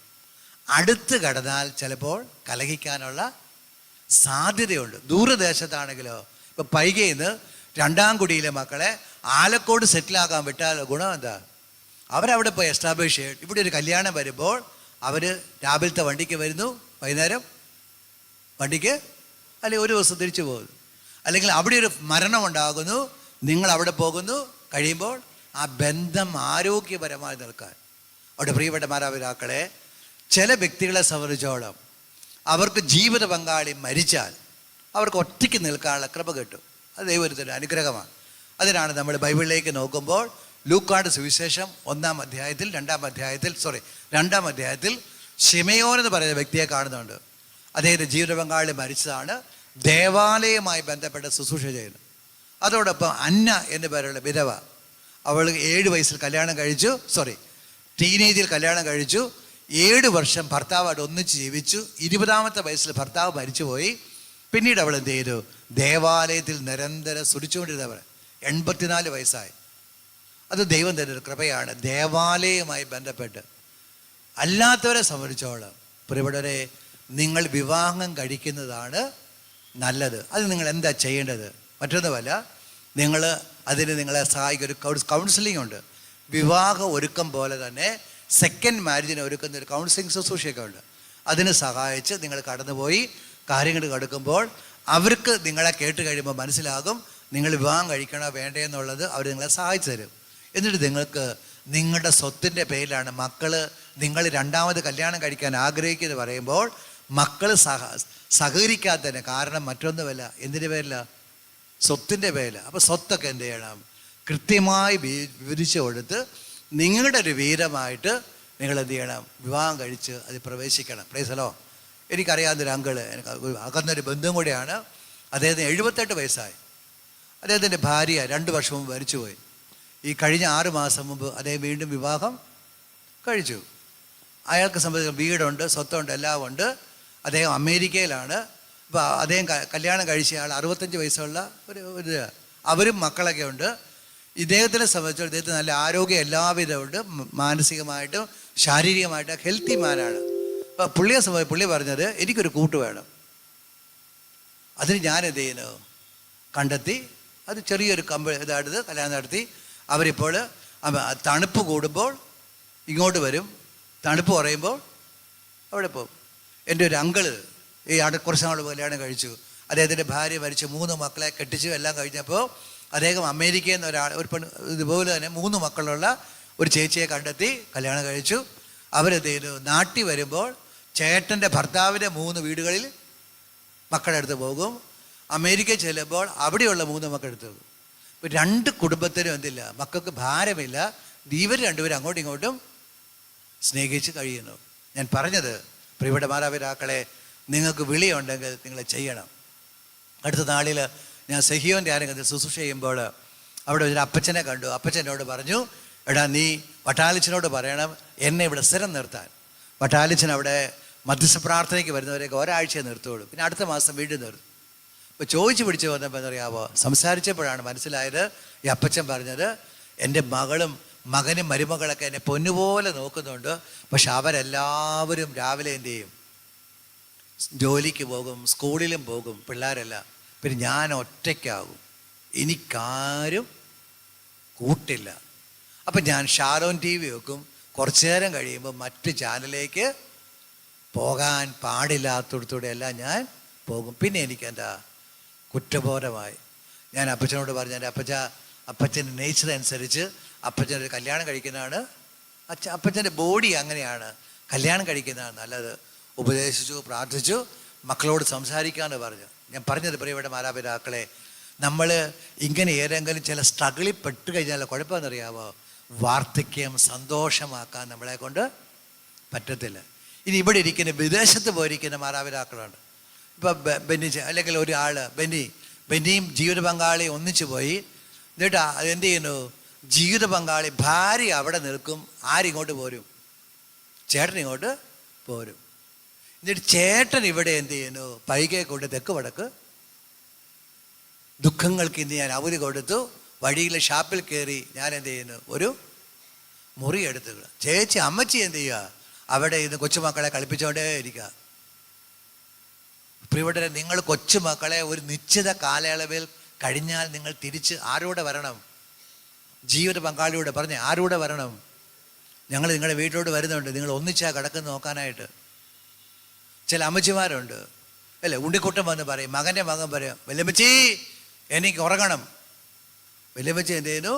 അടുത്ത് കടന്നാൽ ചിലപ്പോൾ കലഹിക്കാനുള്ള സാധ്യതയുണ്ട്. ദൂരദേശത്താണെങ്കിലോ, ഇപ്പം പൈകയിൽ നിന്ന് 2-ാം കുടിയിലെ മക്കളെ ആലക്കോട് സെറ്റിലാക്കാൻ വിട്ടാൽ ഗുണം എന്താ? അവരവിടെ പോയി എസ്റ്റാബ്ലിഷ് ചെയ്യും. ഇവിടെ ഒരു കല്യാണം വരുമ്പോൾ അവർ രാവിലത്തെ വണ്ടിക്ക് വരുന്നു, വൈകുന്നേരം വണ്ടിക്ക് അല്ലെങ്കിൽ ഒരു ദിവസം തിരിച്ചു പോകുന്നു. അല്ലെങ്കിൽ അവിടെ ഒരു മരണം ഉണ്ടാകുന്നു, നിങ്ങൾ അവിടെ പോകുന്നു, കഴിയുമ്പോൾ ആ ബന്ധം ആരോഗ്യപരമായി നിൽക്കാൻ. അവിടെ പ്രിയപ്പെട്ട മാതാപിതാക്കളെ, ചില വ്യക്തികളെ സംബന്ധിച്ചോളം അവർക്ക് ജീവിത പങ്കാളി മരിച്ചാൽ അവർക്ക് ഒറ്റയ്ക്ക് നിൽക്കാനുള്ള കൃപ കിട്ടും. അത് ദൈവത്തിൻ്റെ അനുഗ്രഹമാണ്. അതിനാണ് നമ്മൾ ബൈബിളിലേക്ക് നോക്കുമ്പോൾ ലൂക്കായുടെ സുവിശേഷം 1-ാം അധ്യായത്തിൽ 2-ാം അധ്യായത്തിൽ ശിമയോൻ എന്ന് പറയുന്ന വ്യക്തിയെ കാണുന്നുണ്ട്. അദ്ദേഹത്തിൻ്റെ ജീവിത പങ്കാളി മരിച്ചതാണ്, ദേവാലയവുമായി ബന്ധപ്പെട്ട ശുശ്രൂഷ ചെയ്യുന്നു. അതോടൊപ്പം അന്ന എന്നു പേരുള്ള വിധവ, അവൾ 7 വയസ്സിൽ കല്യാണം കഴിച്ചു, ടീനേജിൽ കല്യാണം കഴിച്ചു, 7 വർഷം ഭർത്താവായിട്ട് ഒന്നിച്ച് ജീവിച്ചു. 20-ാമത്തെ വയസ്സിൽ ഭർത്താവ് മരിച്ചുപോയി. പിന്നീട് അവൾ എന്ത് ചെയ്തു, ദേവാലയത്തിൽ നിരന്തരം സ്തുതിച്ചുകൊണ്ടിരുന്നവർ 84 വയസ്സായി. അത് ദൈവം തന്നെ ഒരു കൃപയാണ്. ദേവാലയവുമായി ബന്ധപ്പെട്ട് അല്ലാത്തവരെ സംബന്ധിച്ചോളം പ്രിയപ്പെട്ടവരെ, നിങ്ങൾ വിവാഹം കഴിക്കുന്നതാണ് നല്ലത്. അത് നിങ്ങൾ എന്താ ചെയ്യേണ്ടത്? മറ്റൊന്നുമല്ല, അതിന് നിങ്ങളെ സഹായിക്കുന്ന ഒരു കൗൺസിലിംഗ് ഉണ്ട്. വിവാഹ ഒരുക്കം പോലെ തന്നെ സെക്കൻഡ് മാരേജിന് ഒരുക്കുന്ന ഒരു കൗൺസിലിംഗ് ശുശ്രൂഷയൊക്കെ ഉണ്ട്. അതിന് സഹായിച്ച് നിങ്ങൾ കടന്നുപോയി കാര്യങ്ങൾ കടക്കുമ്പോൾ അവർക്ക് നിങ്ങളെ കേട്ട് കഴിയുമ്പോൾ മനസ്സിലാകും നിങ്ങൾ വിവാഹം കഴിക്കണോ വേണ്ടേ എന്നുള്ളത്. അവർ നിങ്ങളെ സഹായിച്ചു തരും. എന്നിട്ട് നിങ്ങൾക്ക് നിങ്ങളുടെ സ്വത്തിൻ്റെ പേരിലാണ് മക്കൾ നിങ്ങൾ 2ാമത് കല്യാണം കഴിക്കാൻ ആഗ്രഹിക്കുന്നത് പറയുമ്പോൾ മക്കൾ സഹകരിക്കാത്തതിന് കാരണം മറ്റൊന്നുമല്ല, എന്തിൻ്റെ പേരില? സ്വത്തിൻ്റെ പേരില. അപ്പോൾ സ്വത്തൊക്കെ എന്ത് ചെയ്യണം, കൃത്യമായി വിവരിച്ചു കൊടുത്ത് നിങ്ങളുടെ ഒരു വീരമായിട്ട് നിങ്ങൾ എന്ത് ചെയ്യണം, വിവാഹം കഴിച്ച് അതിൽ പ്രവേശിക്കണം. പ്രൈസലോ. എനിക്കറിയാവുന്നൊരു അങ്കിള്, എനിക്ക് അകന്നൊരു ബന്ധുവും കൂടിയാണ്. അദ്ദേഹത്തിന് 78 വയസ്സായി. അദ്ദേഹത്തിൻ്റെ ഭാര്യ 2 വർഷം മുമ്പ് മരിച്ചുപോയി. ഈ കഴിഞ്ഞ 6 മാസം മുമ്പ് അദ്ദേഹം വീണ്ടും വിവാഹം കഴിച്ചു. അയാൾക്ക് സംബന്ധിച്ച വീടുണ്ട്, സ്വത്തുണ്ട്, എല്ലാം ഉണ്ട്. അദ്ദേഹം അമേരിക്കയിലാണ്. അപ്പോൾ അദ്ദേഹം കല്യാണം കഴിച്ച ആൾ 65 വയസ്സുള്ള ഒരു അവരും മക്കളൊക്കെ ഉണ്ട്. ഇദ്ദേഹത്തിനെ സംബന്ധിച്ചിടത്തോളം ഇദ്ദേഹത്തിന് നല്ല ആരോഗ്യം എല്ലാവിധമുണ്ട്, മാനസികമായിട്ടും ശാരീരികമായിട്ടും ഹെൽത്തി മാനാണ്. അപ്പം പുള്ളിയെ സംബന്ധിച്ച് പുള്ളി പറഞ്ഞത് എനിക്കൊരു കൂട്ട് വേണം. അതിന് ഞാൻ എന്ത് ചെയ്യുന്നു, കണ്ടെത്തി അത് ചെറിയൊരു ഇതായിട്ട് കല്യാണം നടത്തി. അവരിപ്പോൾ തണുപ്പ് കൂടുമ്പോൾ ഇങ്ങോട്ട് വരും, തണുപ്പ് കുറയുമ്പോൾ അവിടെ പോകും. എൻ്റെ ഒരു അങ്കിള് ഈ കുറച്ച് നാൾ കല്യാണം കഴിച്ചു. അദ്ദേഹത്തിൻ്റെ ഭാര്യ മരിച്ചു, 3 മക്കളെ കെട്ടിച്ചു. എല്ലാം കഴിഞ്ഞപ്പോൾ അദ്ദേഹം അമേരിക്കയിൽ നിന്ന് ഒരു ഇതുപോലെ തന്നെ 3 മക്കളുള്ള ഒരു ചേച്ചിയെ കണ്ടെത്തി കല്യാണം കഴിച്ചു. അവരെന്ത് ചെയ്തു, നാട്ടിൽ വരുമ്പോൾ ചേട്ടൻ്റെ ഭർത്താവിൻ്റെ 3 വീടുകളിൽ മക്കളുടെ അടുത്ത് പോകും. അമേരിക്കയിൽ ചെല്ലുമ്പോൾ അവിടെയുള്ള 3 മക്കളുടെ അടുത്ത് പോകും. ഇപ്പം 2 കുടുംബത്തിനും എന്തില്ല, മക്കൾക്ക് ഭാരമില്ല. ഇവർ രണ്ടുപേരും അങ്ങോട്ടും ഇങ്ങോട്ടും സ്നേഹിച്ച് കഴിയുന്നു. ഞാൻ പറഞ്ഞത് പ്രിയപ്പെട്ട മാതാപിതാക്കളെ, നിങ്ങൾക്ക് വിളിയുണ്ടെങ്കിൽ നിങ്ങൾ ചെയ്യണം. അടുത്ത നാളിൽ ഞാൻ സെഹിയോൻ്റെ ആരെങ്കിലും ശുശ്രൂഷ ചെയ്യുമ്പോൾ അവിടെ ഒരു അപ്പച്ചനെ കണ്ടു. അപ്പച്ചനോട് പറഞ്ഞു, എടാ നീ വട്ടാലിച്ചനോട് പറയണം എന്നെ ഇവിടെ സ്ഥിരം നിർത്താൻ. വട്ടാലിച്ചൻ അവിടെ മധ്യസ്ഥ പ്രാർത്ഥനയ്ക്ക് വരുന്നവരെയൊക്കെ ഒരാഴ്ചയെ നിർത്തുള്ളൂ, പിന്നെ അടുത്ത മാസം വീണ്ടും നിർത്തും. ഇപ്പോൾ ചോദിച്ചു പിടിച്ച് വന്നപ്പോൾ എന്നറിയാമോ, സംസാരിച്ചപ്പോഴാണ് മനസ്സിലായത് ഈ അപ്പച്ചൻ പറഞ്ഞത്, എൻ്റെ മകനും മരുമകളൊക്കെ എന്നെ പൊന്നുപോലെ നോക്കുന്നുണ്ട്. പക്ഷെ അവരെല്ലാവരും രാവിലെ എന്ത് ചെയ്യും, ജോലിക്ക് പോകും, സ്കൂളിലും പോകും പിള്ളേരെല്ലാം. പിന്നെ ഞാൻ ഒറ്റയ്ക്കാകും, എനിക്കാരും കൂട്ടില്ല. അപ്പം ഞാൻ ഷാരോൺ TV വെക്കും. കുറച്ചു നേരം കഴിയുമ്പോൾ മറ്റ് ചാനലിലേക്ക് പോകാൻ പാടില്ലാത്തടത്തൂടെ എല്ലാം ഞാൻ പോകും. പിന്നെ എനിക്കെന്താ കുറ്റബോധമായി. ഞാൻ അപ്പച്ചനോട് പറഞ്ഞു, എൻ്റെ അപ്പച്ചൻ്റെ നേച്ചർ അനുസരിച്ച് അപ്പച്ചനൊരു കല്യാണം കഴിക്കുന്നതാണ്. അപ്പച്ചൻ്റെ ബോഡി അങ്ങനെയാണ്, കല്യാണം കഴിക്കുന്നതാണ് നല്ലത്. ഉപദേശിച്ചു, പ്രാർത്ഥിച്ചു, മക്കളോട് സംസാരിക്കാമെന്ന് പറഞ്ഞു. ഞാൻ പറഞ്ഞത് പ്രിയപ്പെട്ട മാതാപിതാക്കളെ, നമ്മൾ ഇങ്ങനെ ഏതെങ്കിലും ചില സ്ട്രഗിളിൽ പെട്ട് കഴിഞ്ഞാൽ കുഴപ്പമെന്നറിയാമോ, വാർദ്ധക്യം സന്തോഷമാക്കാൻ നമ്മളെ കൊണ്ട് പറ്റത്തില്ല. ഇനി ഇവിടെ ഇരിക്കുന്ന വിദേശത്ത് പോയിരിക്കുന്ന മാതാപിതാക്കളുണ്ട്. ഇപ്പം ബെന്നി അല്ലെങ്കിൽ ഒരാൾ ബെന്നിയും ജീവിത പങ്കാളി ഒന്നിച്ചു പോയി. എന്നിട്ട് എന്ത് ചെയ്യുന്നു, ജീവിത പങ്കാളി ഭാര്യ അവിടെ നിൽക്കും, ആരിങ്ങോട്ട് പോരും, ചേട്ടൻ ഇങ്ങോട്ട് പോരും. എന്നിട്ട് ചേട്ടൻ ഇവിടെ എന്ത് ചെയ്യുന്നു, പൈകെ കൊണ്ട് തെക്ക് വടക്ക് ദുഃഖങ്ങൾക്ക് ഇന്ന് ഞാൻ അവധി കൊടുത്തു. വഴിയിലെ ഷാപ്പിൽ കയറി ഞാൻ എന്ത് ചെയ്യുന്നു, ഒരു മുറി എടുത്തു. ചേച്ചി അമ്മച്ചി എന്ത് ചെയ്യുക, അവിടെ ഇന്ന് കൊച്ചുമക്കളെ കളിപ്പിച്ചുകൊണ്ടേ ഇരിക്കുക. പ്രിയപ്പെട്ടവരെ, നിങ്ങൾ കൊച്ചുമക്കളെ ഒരു നിശ്ചിത കാലയളവിൽ കഴിഞ്ഞാൽ നിങ്ങൾ തിരിച്ച് ആരോടെ വരണം, ജീവിത പങ്കാളിയോടെ പറഞ്ഞ് ആരോടെ വരണം, ഞങ്ങൾ നിങ്ങളുടെ വീട്ടിലോട്ട് വരുന്നുണ്ട്, നിങ്ങൾ ഒന്നിച്ചാ കിടക്കുന്ന നോക്കാനായിട്ട്. ചില അമ്മച്ചിമാരുണ്ട് അല്ലേ, ഉണ്ണിക്കുട്ടൻ വന്ന് പറയും, മകൻ്റെ മകൻ പറയും, വല്യമ്മച്ചി എനിക്ക് ഉറങ്ങണം. വല്യമ്മച്ചി എന്ത് ചെയ്യുന്നു,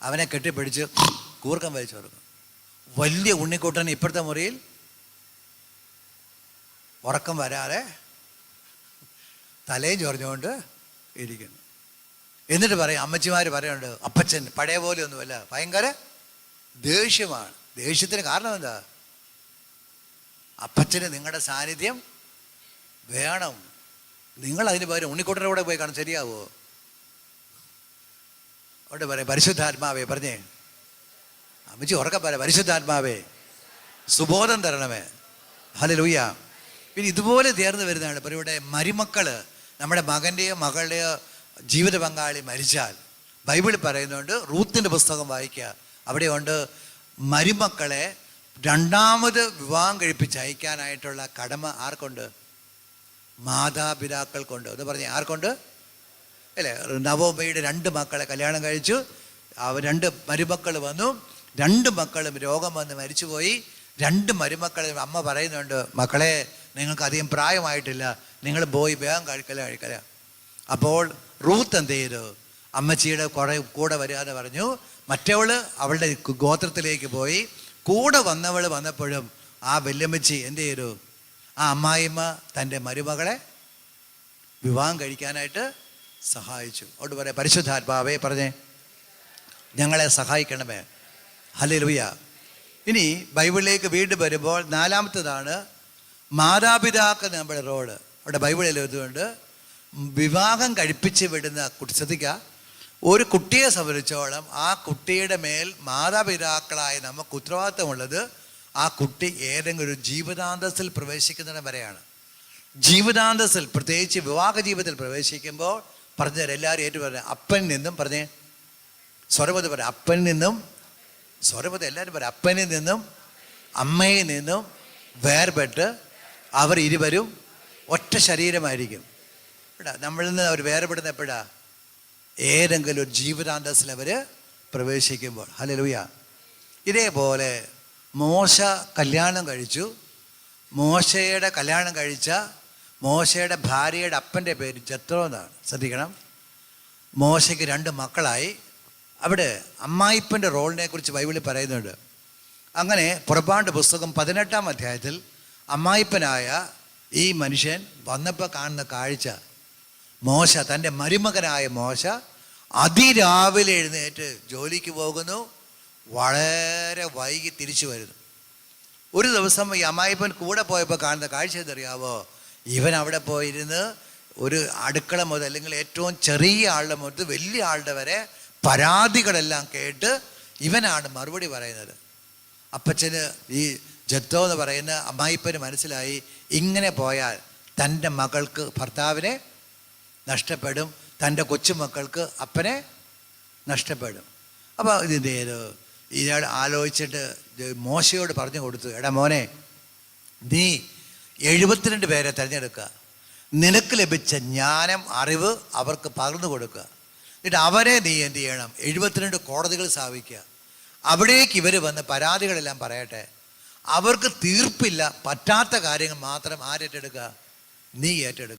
അവനെ കെട്ടിപ്പിടിച്ച് കൂർക്കം വലിച്ചു കൊടുക്കും. വലിയ ഉണ്ണിക്കുട്ടൻ ഇപ്പുറത്തെ മുറിയിൽ ഉറക്കം വരാതെ തലയും ചൊറിഞ്ഞുകൊണ്ട് ഇരിക്കുന്നു. എന്നിട്ട് പറയും, അമ്മച്ചിമാർ പറയുന്നുണ്ട്, അപ്പച്ചൻ പഴയ പോലെ ഒന്നുമല്ല, ഭയങ്കര ദേഷ്യമാണ്. ദേഷ്യത്തിന് കാരണം എന്താ, അപ്പച്ചന് നിങ്ങളുടെ സാന്നിധ്യം വേണം. നിങ്ങൾ അതിന് പകരം ഉണ്ണിക്കുട്ടൻ്റെ കൂടെ പോയി കാണാൻ ശരിയാവോ? അവിടെ പറയാം, പരിശുദ്ധാത്മാവേ പറഞ്ഞേ, അമ്മച്ചി ഉറക്കം പറയാം, പരിശുദ്ധാത്മാവേ സുബോധം തരണമേ. ഹല്ലേലൂയ. പിന്നെ ഇതുപോലെ ചേർന്ന് വരുന്നതാണ്. ഇപ്പോൾ ഇവിടെ മരുമക്കള്, നമ്മുടെ മകൻ്റെയോ മകളുടെയോ ജീവിത പങ്കാളി മരിച്ചാൽ ബൈബിളിൽ പറയുന്നുണ്ട്, റൂത്തിൻ്റെ പുസ്തകം വായിക്കുക, അവിടെയുണ്ട് മരുമക്കളെ രണ്ടാമത് വിവാഹം കഴിപ്പിച്ച് അയക്കാനായിട്ടുള്ള കടമ ആർക്കുണ്ട്, മാതാപിതാക്കൾക്കുണ്ട്. എന്ന് പറഞ്ഞേ ആർക്കുണ്ട് അല്ലേ. നവോമയുടെ 2 മക്കളെ കല്യാണം കഴിച്ചു, 2 മരുമക്കൾ വന്നു, 2 മക്കളും രോഗം വന്ന് മരിച്ചുപോയി. 2 മരുമക്കളെ അമ്മ പറയുന്നുണ്ട്, മക്കളെ നിങ്ങൾക്ക് അധികം പ്രായമായിട്ടില്ല, നിങ്ങൾ പോയി വേഗം കഴിക്കല. അപ്പോൾ റൂത്ത് എന്ത് ചെയ്തു, അമ്മച്ചിയുടെ കൂടെ വരിക എന്ന് പറഞ്ഞു. മറ്റവള് അവളുടെ ഗോത്രത്തിലേക്ക് പോയി. കൂടെ വന്നപ്പോഴും ആ വല്യമ്മച്ചി എന്ത് ചെയ്തു, ആ അമ്മായിമ്മ തൻ്റെ മരുമകളെ വിവാഹം കഴിക്കാനായിട്ട് സഹായിച്ചു. അതുകൊണ്ട് പറയാം, പരിശുദ്ധാത്മാവേ പറഞ്ഞേ ഞങ്ങളെ സഹായിക്കണമേ. ഹല്ലേലൂയ. ഇനി ബൈബിളിലേക്ക് വീണ്ടും വരുമ്പോൾ 4-ാമത്തേതാണ് മാതാപിതാക്കൾ നമ്മുടെ റോള്. അവിടെ ബൈബിളിൽ എഴുതുന്നുണ്ട്, വിവാഹം കഴിപ്പിച്ച് വിടുന്ന ശ്രദ്ധിക്കുക, ഒരു കുട്ടിയെ സംബന്ധിച്ചോളം ആ കുട്ടിയുടെ മേൽ മാതാപിതാക്കളായ നമുക്ക് ഉത്തരവാദിത്തമുള്ളത് ആ കുട്ടി ഏതെങ്കിലും ഒരു ജീവിതാന്തസ്സിൽ പ്രവേശിക്കുന്നതിന് വരെയാണ്. ജീവിതാന്തസ്സിൽ പ്രത്യേകിച്ച് വിവാഹ ജീവിതത്തിൽ പ്രവേശിക്കുമ്പോൾ പറഞ്ഞുതരാം, എല്ലാവരും ഏറ്റു പറഞ്ഞ അപ്പനിൽ നിന്നും പറഞ്ഞേ സ്വരപതി പറയാം, അപ്പനിൽ നിന്നും സ്വരപതി എല്ലാവരും പറയാം, അപ്പനിൽ നിന്നും അമ്മയിൽ നിന്നും വേർപെട്ട് അവർ ഇരുവരും ഒറ്റ ശരീരമായിരിക്കും. നമ്മളിൽ നിന്ന് അവർ വേർപെടുന്ന എപ്പോഴാ? ഏതെങ്കിലും ഒരു ജീവിതാന്തസ്സിൽ അവർ പ്രവേശിക്കുമ്പോൾ. ഹല്ലേലൂയ. ഇതേപോലെ മോശ കല്യാണം കഴിച്ചു. മോശയുടെ കല്യാണം കഴിച്ച മോശയുടെ ഭാര്യയുടെ അപ്പൻ്റെ പേര് ജത്രോ എന്നാണ്. ശ്രദ്ധിക്കണം. മോശയ്ക്ക് 2 മക്കളായി. അവിടെ അമ്മായിപ്പൻ്റെ റോളിനെ കുറിച്ച് ബൈബിളിൽ പറയുന്നുണ്ട്. അങ്ങനെ പുറപ്പാട് പുസ്തകം 18-ാം അധ്യായത്തിൽ അമ്മായിപ്പനായ ഈ മനുഷ്യൻ വന്നപ്പോൾ കാണുന്ന കാഴ്ച, മോശ തൻ്റെ മരുമകനായ മോശ അതിരാവിലെ എഴുന്നേറ്റ് ജോലിക്ക് പോകുന്നു, വളരെ വൈകി തിരിച്ചു വരുന്നു. ഒരു ദിവസം ഈ അമ്മായിപ്പൻ കൂടെ പോയപ്പോൾ കാണുന്ന കാഴ്ച എന്തറിയാവോ? ഇവൻ അവിടെ പോയിരുന്ന് ഒരു അടുക്കള മുതൽ അല്ലെങ്കിൽ ഏറ്റവും ചെറിയ ആളുടെ മുതൽ വലിയ ആളുടെ വരെ പരാതികളെല്ലാം കേട്ട് ഇവനാണ് മറുപടി പറയുന്നത്. അപ്പച്ചന് ഈ ജത്തോ എന്ന് പറയുന്ന അമ്മായിപ്പന് മനസ്സിലായി, ഇങ്ങനെ പോയാൽ തൻ്റെ മകൾക്ക് ഭർത്താവിനെ നഷ്ടപ്പെടും, തൻ്റെ കൊച്ചുമക്കൾക്ക് അപ്പനെ നഷ്ടപ്പെടും. അപ്പോൾ ഇത് ചെയ്തു, ഇയാൾ ആലോചിച്ചിട്ട് മോശയോട് പറഞ്ഞു കൊടുത്തു, എടാ മോനെ, നീ 72 പേരെ തിരഞ്ഞെടുക്കുക, നിനക്ക് ലഭിച്ച ജ്ഞാനം അറിവ് അവർക്ക് പകർന്നു കൊടുക്കുക. എന്നിട്ട് അവരെ നീ എന്ത് ചെയ്യണം? 72 കോടതികൾ സ്ഥാപിക്കുക. അവിടേക്ക് ഇവർ വന്ന് പരാതികളെല്ലാം പറയട്ടെ. അവർക്ക് തീർപ്പില്ല, പറ്റാത്ത കാര്യങ്ങൾ മാത്രം ആരേറ്റെടുക്കുക? നീ ഏറ്റെടുക്കുക.